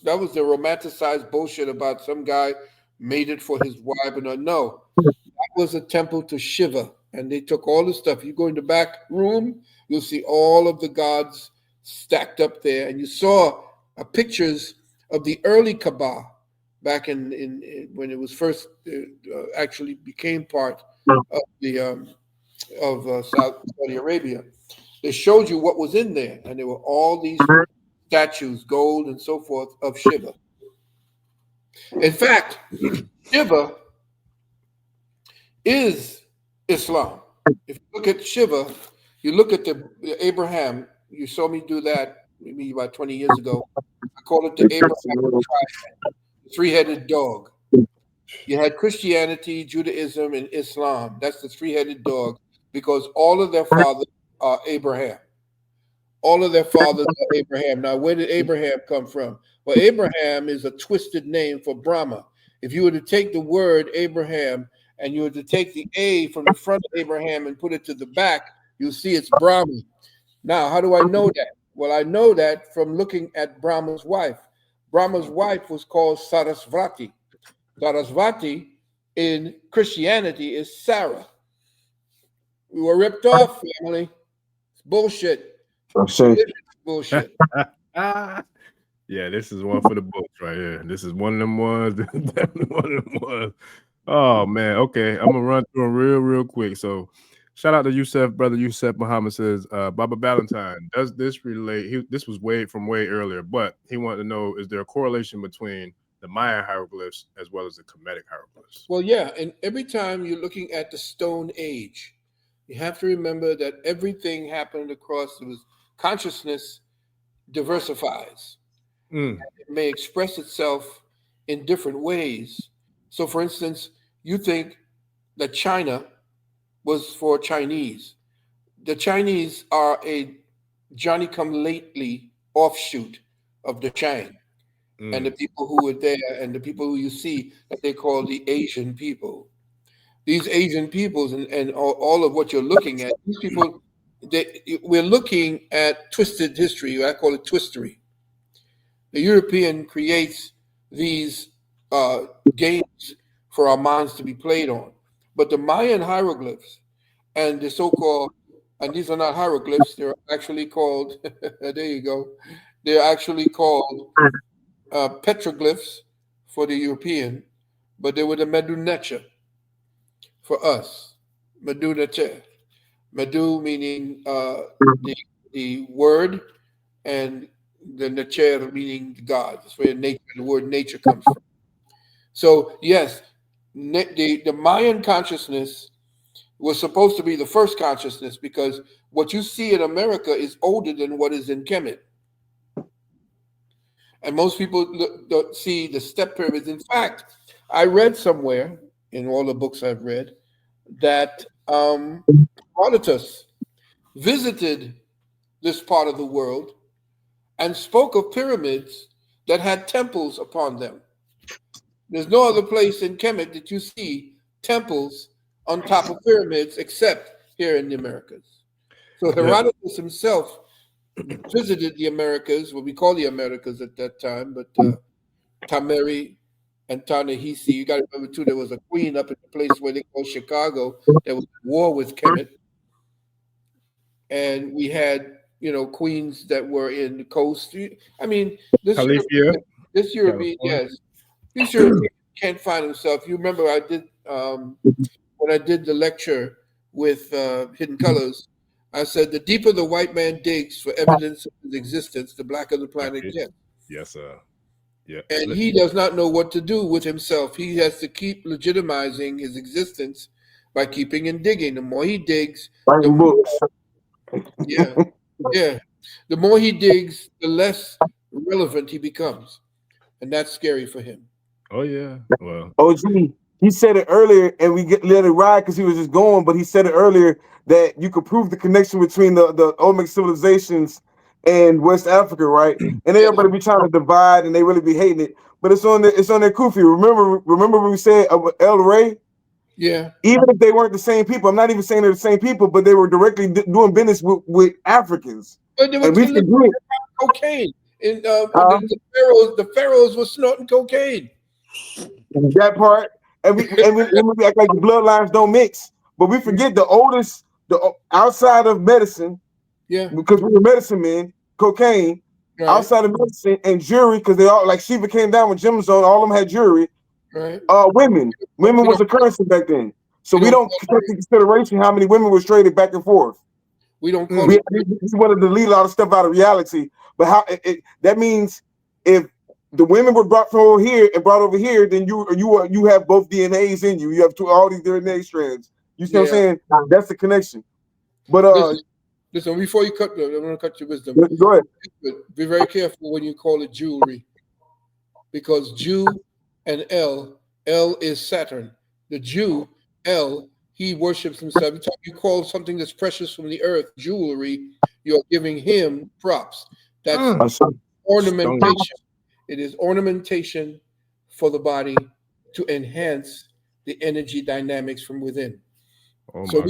that was the romanticized bullshit about some guy made it for his wife. And no, that was a temple to Shiva. And they took all the stuff. You go in the back room, you'll see all of the gods stacked up there. And you saw pictures of the early Kaaba back in when it was first actually became part of the of Saudi Arabia. They showed you what was in there, and there were all these statues, gold and so forth, of Shiva. In fact, Shiva is Islam. If you look at Shiva, you look at the Abraham. You saw me do that maybe about 20 years ago. I call it the Abraham triad, the three-headed dog. You had Christianity, Judaism, and Islam. That's the three-headed dog, because all of their fathers are Abraham. All of their fathers are Abraham. Now, where did Abraham come from? Well, Abraham is a twisted name for Brahma. If you were to take the word Abraham and you were to take the A from the front of Abraham and put it to the back, you'll see it's Brahma. Now, how do I know that? Well, I know that from looking at Brahma's wife. Brahma's wife was called Sarasvati. Sarasvati in Christianity is Sarah. We were ripped off, family. It's bullshit. Bullshit. Yeah, this is one for the books right here. This is one of them ones. Definitely one of them ones. Oh man. Okay, I'm gonna run through them real quick. So, shout out to Yusef, brother Yusef Muhammad says, Baba Valentine, does this relate? This was way earlier, but he wanted to know: is there a correlation between the Mayan hieroglyphs as well as the Kemetic hieroglyphs? Well, yeah, and every time you're looking at the Stone Age, you have to remember that everything happened across. It was consciousness diversifies. It may express itself in different ways. So, for instance, you think that China was for Chinese. The Chinese are a Johnny-come-lately offshoot of the Chang. And the people who were there and the people who you see that they call the Asian people. These Asian peoples and all of what you're looking at, these people, we're looking at twisted history. I call it twistery. The European creates these games for our minds to be played on. But the Mayan hieroglyphs and the so-called, and these are not hieroglyphs, they're actually called, there you go, they're actually called petroglyphs for the European, but they were the Medu-Necha for us. Medu-Necha. Medu meaning the word, and the Necher meaning God. That's where nature, the word nature comes from. So yes, the Mayan consciousness was supposed to be the first consciousness, because what you see in America is older than what is in Kemet. And most people don't see the step pyramids. In fact, I read somewhere in all the books I've read that Herodotus visited this part of the world and spoke of pyramids that had temples upon them. There's no other place in Kemet that you see temples on top of pyramids except here in the Americas. So Herodotus himself visited the Americas, what we call the Americas at that time, but Tamarie and Ta-Nehisi. You got to remember too, there was a queen up in the place where they call Chicago that was at war with Kemet, and we had queens that were in the coast. I mean, this European, yes, this European can't find himself. You remember I did when I did the lecture with Hidden Colors. I said the deeper the white man digs for evidence of his existence, the blacker the planet gets. Yes, sir. Yeah. And he does not know what to do with himself. He has to keep legitimizing his existence by keeping and digging. The more he digs, the Writing more, books. yeah, yeah. The more he digs, the less relevant he becomes. And that's scary for him. Oh yeah. Well. OG, he said it earlier, and let it ride because he was just going. But he said it earlier that you could prove the connection between the Olmec civilizations and West Africa, right? And everybody be trying to divide, and they really be hating it. But it's on their Kufi. Remember when we said El Rey? Yeah. Even if they weren't the same people, I'm not even saying they're the same people, but they were directly doing business with Africans. But they were And we forget cocaine. And the pharaohs were snorting cocaine. that part, and we act like the bloodlines don't mix, but we forget the oldest, outside of medicine, because we were medicine men, cocaine, right. Outside of medicine and jewelry, because they all, like Shiva came down with gemstones, all of them had jewelry. Right. Women was a currency back then, so we don't take into consideration how many women were traded back and forth. We don't call it. We wanted to delete a lot of stuff out of reality, but how that means if the women were brought from over here and brought over here, then you have both DNAs in you. You have all these DNA strands. You see what I'm saying? That's the connection. But listen, before you cut, I'm going to cut your wisdom. Go ahead. Be very careful when you call it jewelry, because Jew and El is Saturn. The Jew, El, he worships himself. Every time you call something that's precious from the earth jewelry, you're giving him props. That's ornamentation. It is ornamentation for the body to enhance the energy dynamics from within. So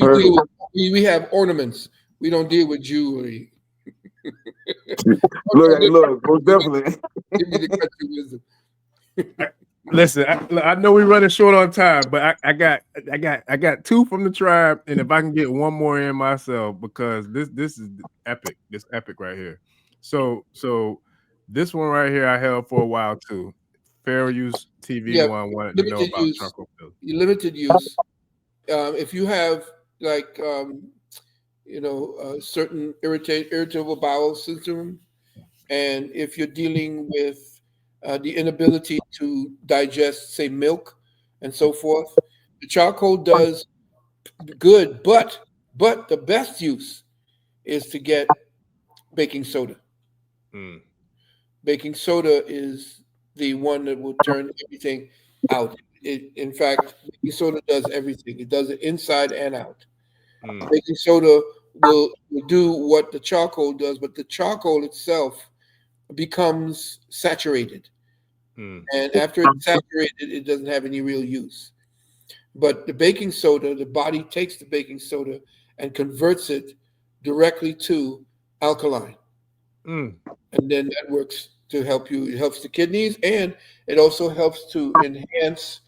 we have ornaments. We don't deal with jewelry. look, most definitely. Give me the cut your wisdom. Listen, I know we're running short on time, but I got two from the tribe, and if I can get one more in myself, because this is epic. This epic right here. So this one right here I held for a while too. Fair use TV one wanted to know about charcoal pills. Limited use. If you have like certain irritable bowel syndrome, and if you're dealing with the inability to digest, say, milk and so forth, the charcoal does good, but the best use is to get baking soda. Baking soda is the one that will turn everything out. In fact, baking soda does everything. It does it inside and out. Baking soda will do what the charcoal does, but the charcoal itself becomes saturated. And after it's saturated, it doesn't have any real use. But the baking soda, the body takes the baking soda and converts it directly to alkaline. And then that works to help you. It helps the kidneys, and it also helps to enhance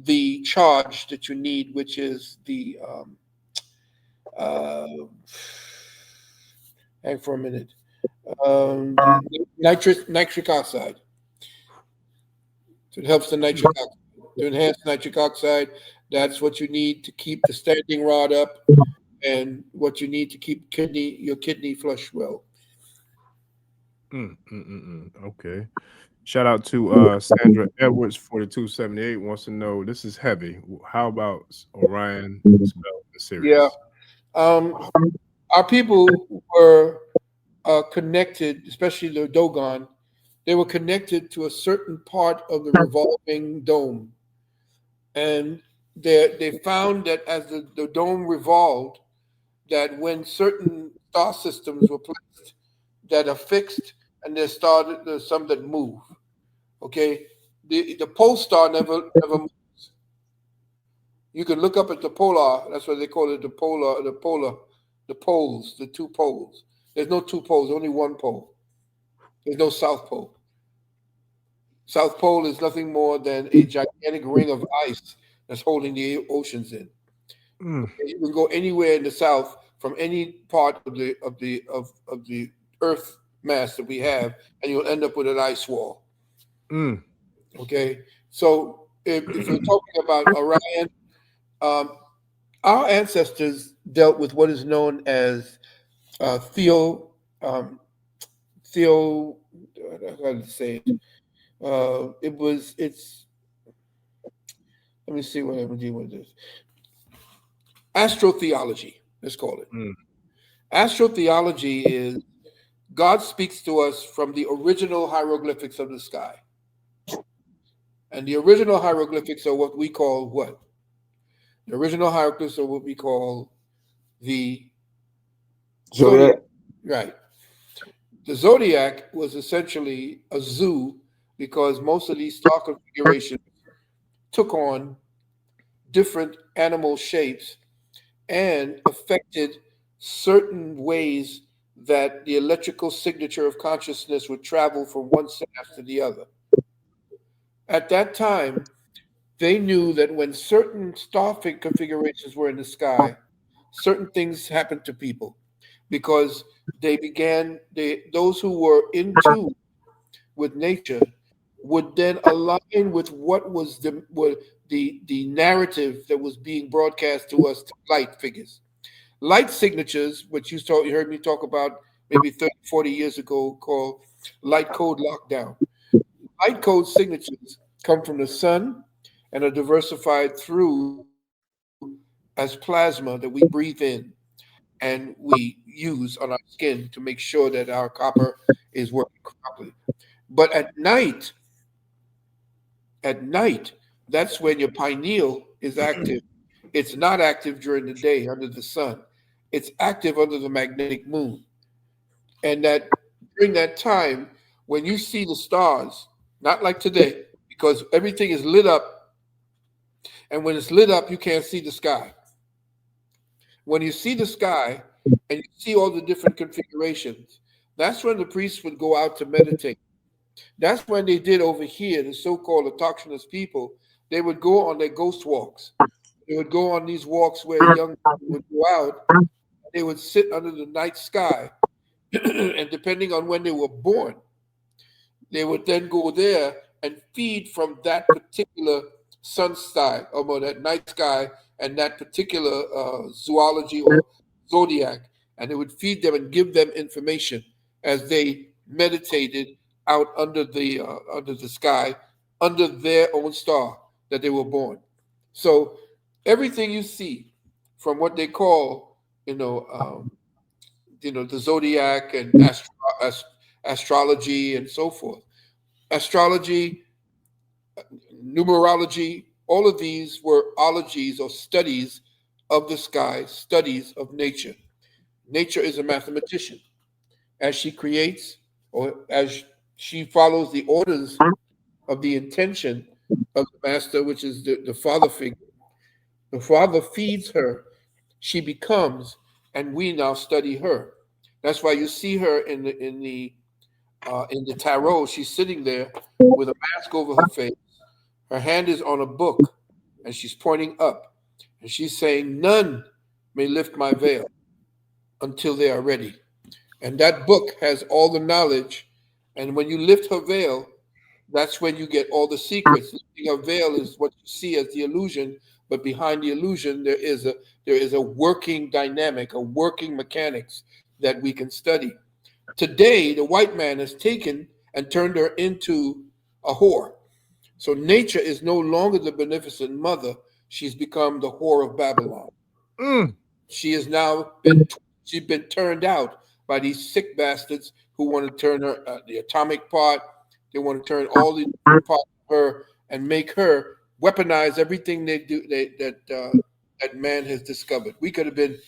the charge that you need, which is the hang for a minute. Nitric oxide. So it helps the nitric oxide. To enhance nitric oxide, that's what you need to keep the standing rod up, and what you need to keep your kidney flush well. Okay. Shout out to Sandra Edwards 4278 wants to know, this is heavy. How about Orion spell the series? Yeah. Our people were connected, especially the Dogon. They were connected to a certain part of the revolving dome. And they found that as the dome revolved, that when certain star systems were placed that are fixed, and there's some that move. Okay, the pole star never moves. You can look up at the polar. That's what they call it. The poles, the two poles. There's no two poles. Only one pole. There's no South Pole. South Pole is nothing more than a gigantic ring of ice that's holding the oceans in. You can go anywhere in the South from any part of the Earth mass that we have, and you'll end up with an ice wall. Okay, so if we're talking about Orion, our ancestors dealt with what is known as Theo, Theo, how to say it? It's. Let me see what I'm dealing with this. Astrotheology, let's call it. Mm. Astrotheology is God speaks to us from the original hieroglyphics of the sky. And the original hieroglyphics are what we call what? The original hieroglyphics are what we call the Zodiac. Right. The zodiac was essentially a zoo because most of these star configurations took on different animal shapes and affected certain ways that the electrical signature of consciousness would travel from one synapse to the other. At that time, they knew that when certain star configurations were in the sky, certain things happened to people because those who were in tune with nature would then align with what was the narrative that was being broadcast to us to light figures. Light signatures, which you heard me talk about maybe 30, 40 years ago, called light code lockdown. Light code signatures come from the sun and are diversified through as plasma that we breathe in and we use on our skin to make sure that our copper is working properly. But at night, that's when your pineal is active. It's not active during the day under the sun. It's active under the magnetic moon. And that during that time, when you see the stars, not like today, because everything is lit up, and when it's lit up, you can't see the sky. When you see the sky and you see all the different configurations, that's when the priests would go out to meditate. That's when they did over here, the so-called autochthonous people, they would go on their ghost walks. They would go on these walks where young people would go out, and they would sit under the night sky, and depending on when they were born, they would then go there and feed from that particular sun sky, or that night sky, and that particular zoology or zodiac, and it would feed them and give them information as they meditated out under the sky, under their own star that they were born. So everything you see from what they call, the zodiac and astrology and so forth, astrology, numerology, all of these were ologies or studies of the sky, studies of nature. Nature is a mathematician. As she creates or as she follows the orders of the intention of the master, which is the father figure, the father feeds her, she becomes, and we now study her. That's why you see her in the tarot. She's sitting there with a mask over her face. Her hand is on a book, and she's pointing up, and she's saying, "None may lift my veil until they are ready." And that book has all the knowledge. And when you lift her veil, that's when you get all the secrets. Lifting her veil is what you see as the illusion, but behind the illusion, there is a working dynamic, a working mechanics that we can study. Today, the white man has taken and turned her into a whore. So nature is no longer the beneficent mother. She's become the whore of Babylon. She has now been turned out by these sick bastards who want to turn her the atomic part. They want to turn all the different parts of her and make her weaponize everything they do that man has discovered. We could have been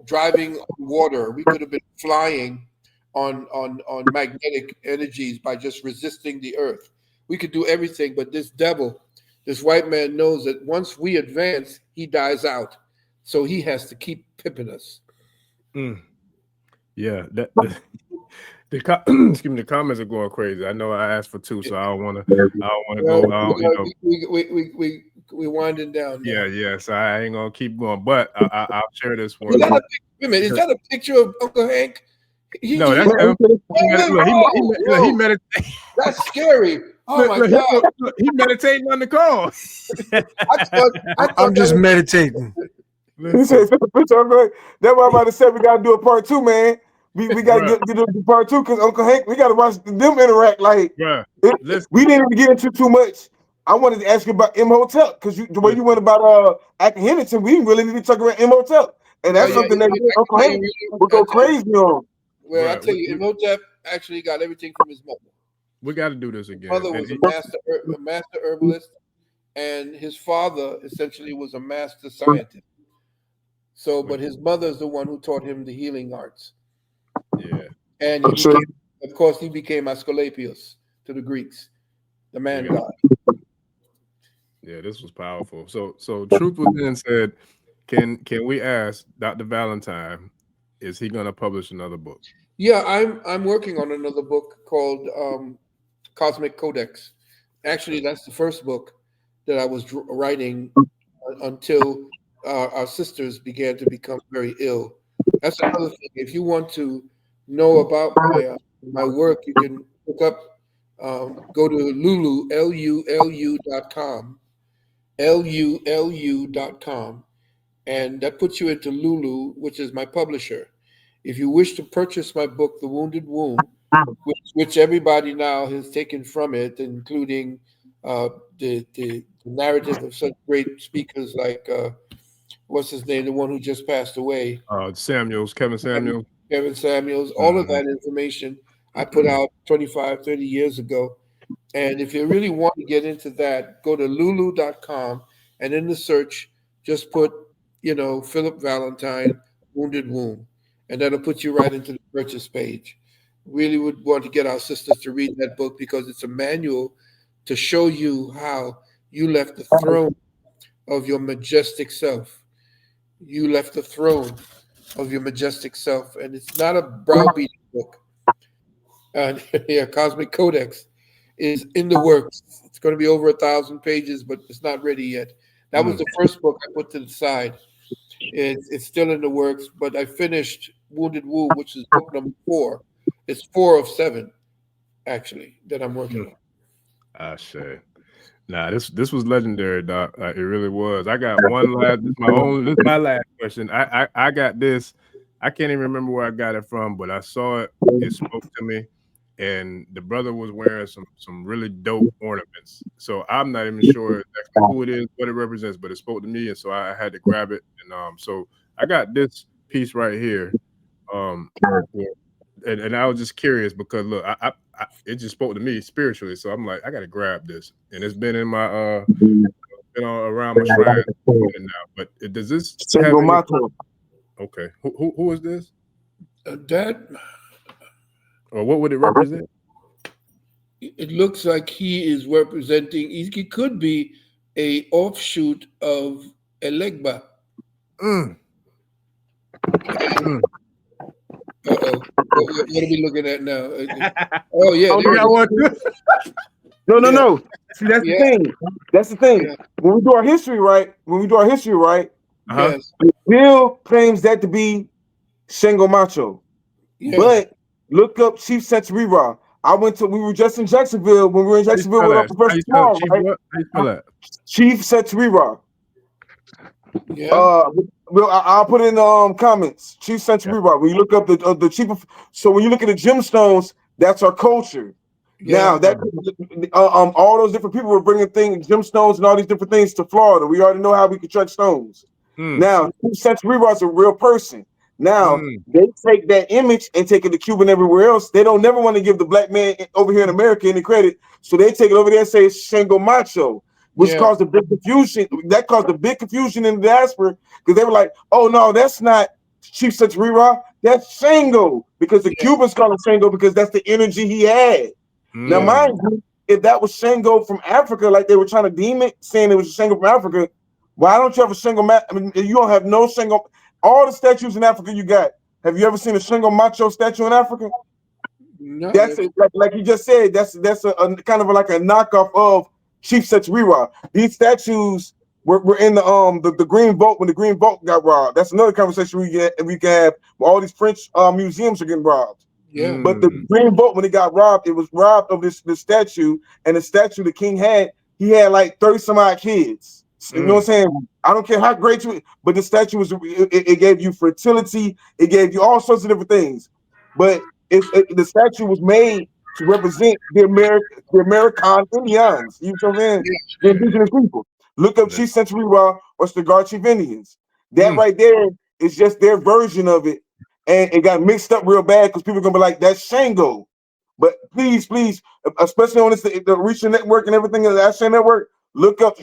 driving on water. We could have been flying on magnetic energies by just resisting the earth. We could do everything, but this devil, this white man knows that once we advance, he dies out. So he has to keep pipping us. Yeah, excuse me, the comments are going crazy. I know I asked for two, so I don't want to go. We winding down now. Yeah. So I ain't gonna keep going, but I'll share this one. Is that a picture of Uncle Hank? No, that's him. He meditates. That's scary. Oh my God! He meditating on the call. I'm just meditating. He said, "Send the picture." I'm like, that's why I'm about to say we gotta do a part 2, man. We gotta get a part 2 because Uncle Hank, we gotta watch them interact. Like, we didn't even get into too much. I wanted to ask you about Imhotep because the way you went about Akhenaten, we didn't really need to talk about Imhotep, and that's something that Uncle Hank would go crazy on. Well, I tell you, Imhotep actually got everything from his mother. We got to do this again. His mother was a master herbalist, and his father essentially was a master scientist. So, but his mother is the one who taught him the healing arts. Yeah. And he became, of course, he became Asclepius to the Greeks, the man god. Yeah, this was powerful. So Truth Within said, can we ask Dr. Valentine, is he going to publish another book? Yeah, I'm working on another book called Cosmic Codex. Actually, that's the first book that I was writing until our sisters began to become very ill. That's another thing. If you want to know about my work, you can look up, go to Lulu, LULU.com, LULU.com, and that puts you into Lulu, which is my publisher. If you wish to purchase my book, The Wounded Womb, which everybody now has taken from it, including the narrative of such great speakers like what's his name, the one who just passed away, Kevin Samuels. All of that information I put out 25, 30 years ago. And if you really want to get into that, go to lulu.com, and in the search, just put, Philip Valentine, Wounded Womb, and that'll put you right into the purchase page. Really would want to get our sisters to read that book because it's a manual to show you how you left the throne of your majestic self. You left the throne of your majestic self, and it's not a browbeating book. And Cosmic Codex is in the works. It's going to be over 1,000 pages, but it's not ready yet. That was the first book I put to the side. It's still in the works, but I finished Wounded Womb, which is book number 4. It's 4 of 7, actually, that I'm working on. I say. Nah, this was legendary, Doc. It really was. I got one last. This is my last question. I got this. I can't even remember where I got it from, but I saw it. It spoke to me, and the brother was wearing some really dope ornaments. So I'm not even sure exactly who it is, what it represents, but it spoke to me, and so I had to grab it. And so I got this piece right here. And I was just curious because look, it just spoke to me spiritually. So I'm like, I got to grab this, and it's been in my around my shrine now. But does this have any... Okay, who is this? That, or what would it represent? It looks like he is representing. He could be a offshoot of Elegba. Uh-oh. What are we looking at now? Oh, yeah. No. See, that's the thing. That's the thing. Yeah. When we do our history right, yes. Bill claims that to be Shango Macho. Yeah. But look up Chief Saturera. We were just in Jacksonville when we were in Jacksonville with our Professor Small, right? How you spell that? Chief Saturera. Yeah. I'll put in the comments. Chief Saturera. When you look up the chief of, so when you look at the gemstones, that's our culture. Yeah. Now that all those different people were bringing gemstones and all these different things to Florida. We already know how we construct stones. Now, Chief Saturera is a real person. Now they take that image and take it to Cuba and everywhere else. They don't never want to give the black man over here in America any credit, so they take it over there and say it's Shango Macho, which caused a big confusion. That caused a big confusion in the diaspora because they were like, "Oh no, that's not Chief Saturera, that's Shango," because the Cubans call him Shango because that's the energy he had. Now, mind you, if that was Shango from Africa, like they were trying to deem it, saying it was Shango from Africa, why don't you have a Shango? I mean, you don't have no Shango. All the statues in Africa you got. Have you ever seen a Shango Macho statue in Africa? No. That's like you just said. That's a kind of like a knockoff of Chief Saturera. These statues were in the Green Vault when the Green Vault got robbed. That's another conversation we can have. All these French museums are getting robbed. Yeah. But the Green Vault, when it got robbed, it was robbed of this statue, and the statue the king had, he had like 30 some odd kids. You know what I'm saying? I don't care how great you, but the statue was, it gave you fertility. It gave you all sorts of different things. But the statue was made to represent the American Indians. You know what I'm saying? The indigenous people. Look up Chief Century Ra or Cigar Chief Indians. That right there is just their version of it. And it got mixed up real bad because people are going to be like, that's Shango. But please, especially on the Orisha network and everything in the Ashen network, look up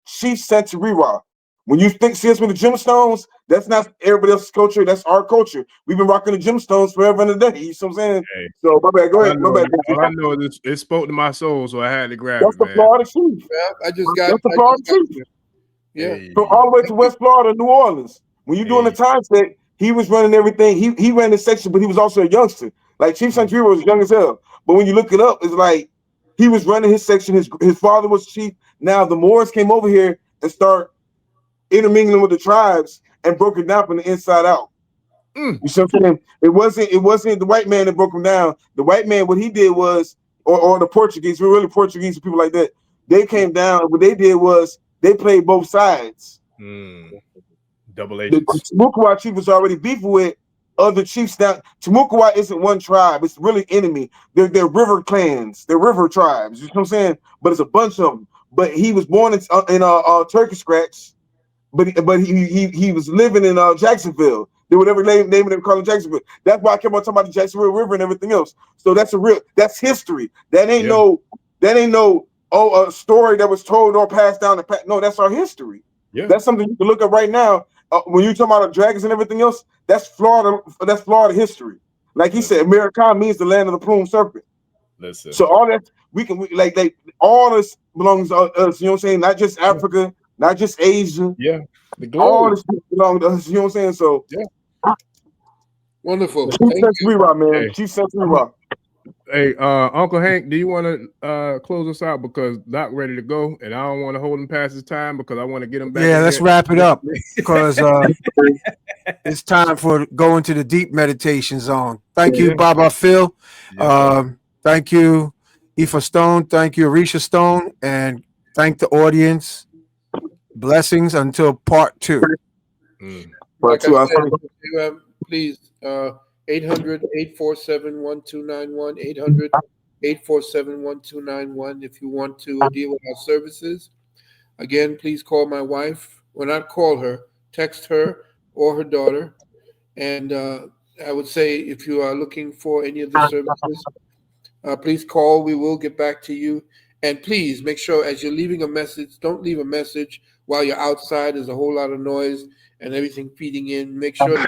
Chief Century Ra. When you see us with the gemstones, that's not everybody else's culture. That's our culture. We've been rocking the gemstones forever and a day. You know what I'm saying? Hey, so my bad. Go ahead. All I know is it spoke to my soul, so I had to grab that's it. The man. Florida Chief. I just got the Florida Chief. Yeah. From all the way to West Florida, New Orleans. When you're doing the time set, he was running everything. He ran the section, but he was also a youngster. Like Chief Century was young as hell. But when you look it up, it's like he was running his section. His father was chief. Now the Moors came over here and start intermingling with the tribes and broke it down from the inside out. You see what I'm saying? It wasn't the white man that broke them down. The white man, what he did was, or the Portuguese, we're really Portuguese and people like that. They came down. What they did was they played both sides. Double agents. The Timucua chief was already beefing with other chiefs. Now Timucua isn't one tribe; it's really enemy. They're river clans. They're river tribes. You know what I'm saying? But it's a bunch of them. But he was born in Turkey Scratch. But he was living in Jacksonville. They would never name them calling Jacksonville. That's why I kept on talking about the Jacksonville River and everything else. So that's history. That ain't no story that was told or passed down. No, that's our history. Yeah. That's something you can look up right now. When you talk about the dragons and everything else, that's Florida. That's Florida history. Like he said, America means the land of the plumed serpent. Listen. So all that all this belongs to us. You know what I'm saying? Not just Africa. Not just Asia. Yeah. The globe. All this belongs to us. You know what I'm saying? So wonderful. Chief Century Ra, man. Chief Century Ra. Hey, Uncle Hank, do you want to close us out because Doc ready to go, and I don't want to hold him past his time because I want to get him back. Yeah, let's wrap it up because it's time for go into the deep meditation zone. Thank you, Baba Phil. Thank you, Ifa Stone. Thank you, Orisha Stone, and thank the audience. Blessings until part 2. Like I said, please, 800-847-1291, 800-847-1291 if you want to deal with our services. Again, please call my wife. Well, not call her, text her or her daughter. And I would say if you are looking for any of the services, please call. We will get back to you. And please make sure as you're leaving a message, don't leave a message while you're outside. There's a whole lot of noise and everything feeding in. Make sure that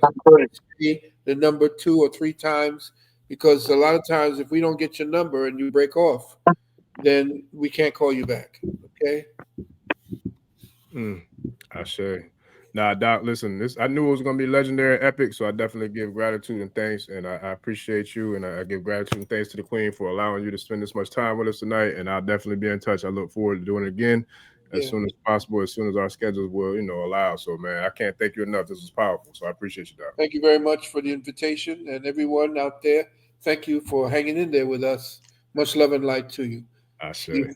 you say the number 2 or 3 times, because a lot of times if we don't get your number and you break off, then we can't call you back. Okay? I say. Nah, Doc, listen, I knew it was going to be legendary epic, so I definitely give gratitude and thanks, and I appreciate you, and I give gratitude and thanks to the Queen for allowing you to spend this much time with us tonight, and I'll definitely be in touch. I look forward to doing it again as soon as possible, as soon as our schedules will, allow. So, man, I can't thank you enough. This was powerful, so I appreciate you, Doc. Thank you very much for the invitation, and everyone out there, thank you for hanging in there with us. Much love and light to you. I say.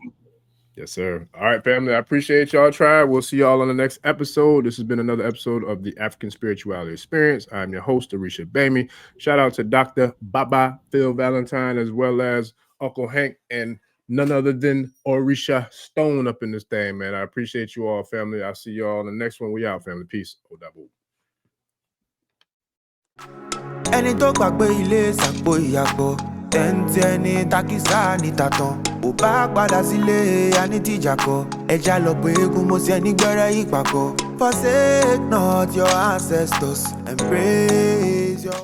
Yes, sir. All right, family. I appreciate y'all, tribe. We'll see y'all on the next episode. This has been another episode of the African Spirituality Experience. I'm your host, Orisa Gbemi. Shout out to Dr. Baba Phil Valentine, as well as Uncle Hank, and none other than Orisha Stone up in this thing, man. I appreciate you all, family. I'll see y'all on the next one. We out, family. Peace. Odabu. Ẹni tó gbàgbé ilé sàpò ìyàgbọ́ tẹ́ǹtì ẹni takísà ní tàtàn ò bá padà sílé anítìjàkọ ẹja lọ pé eégún mo sí ẹni gbẹ́rẹ́ ìpàkọ́ forsake not your ancestors and praise your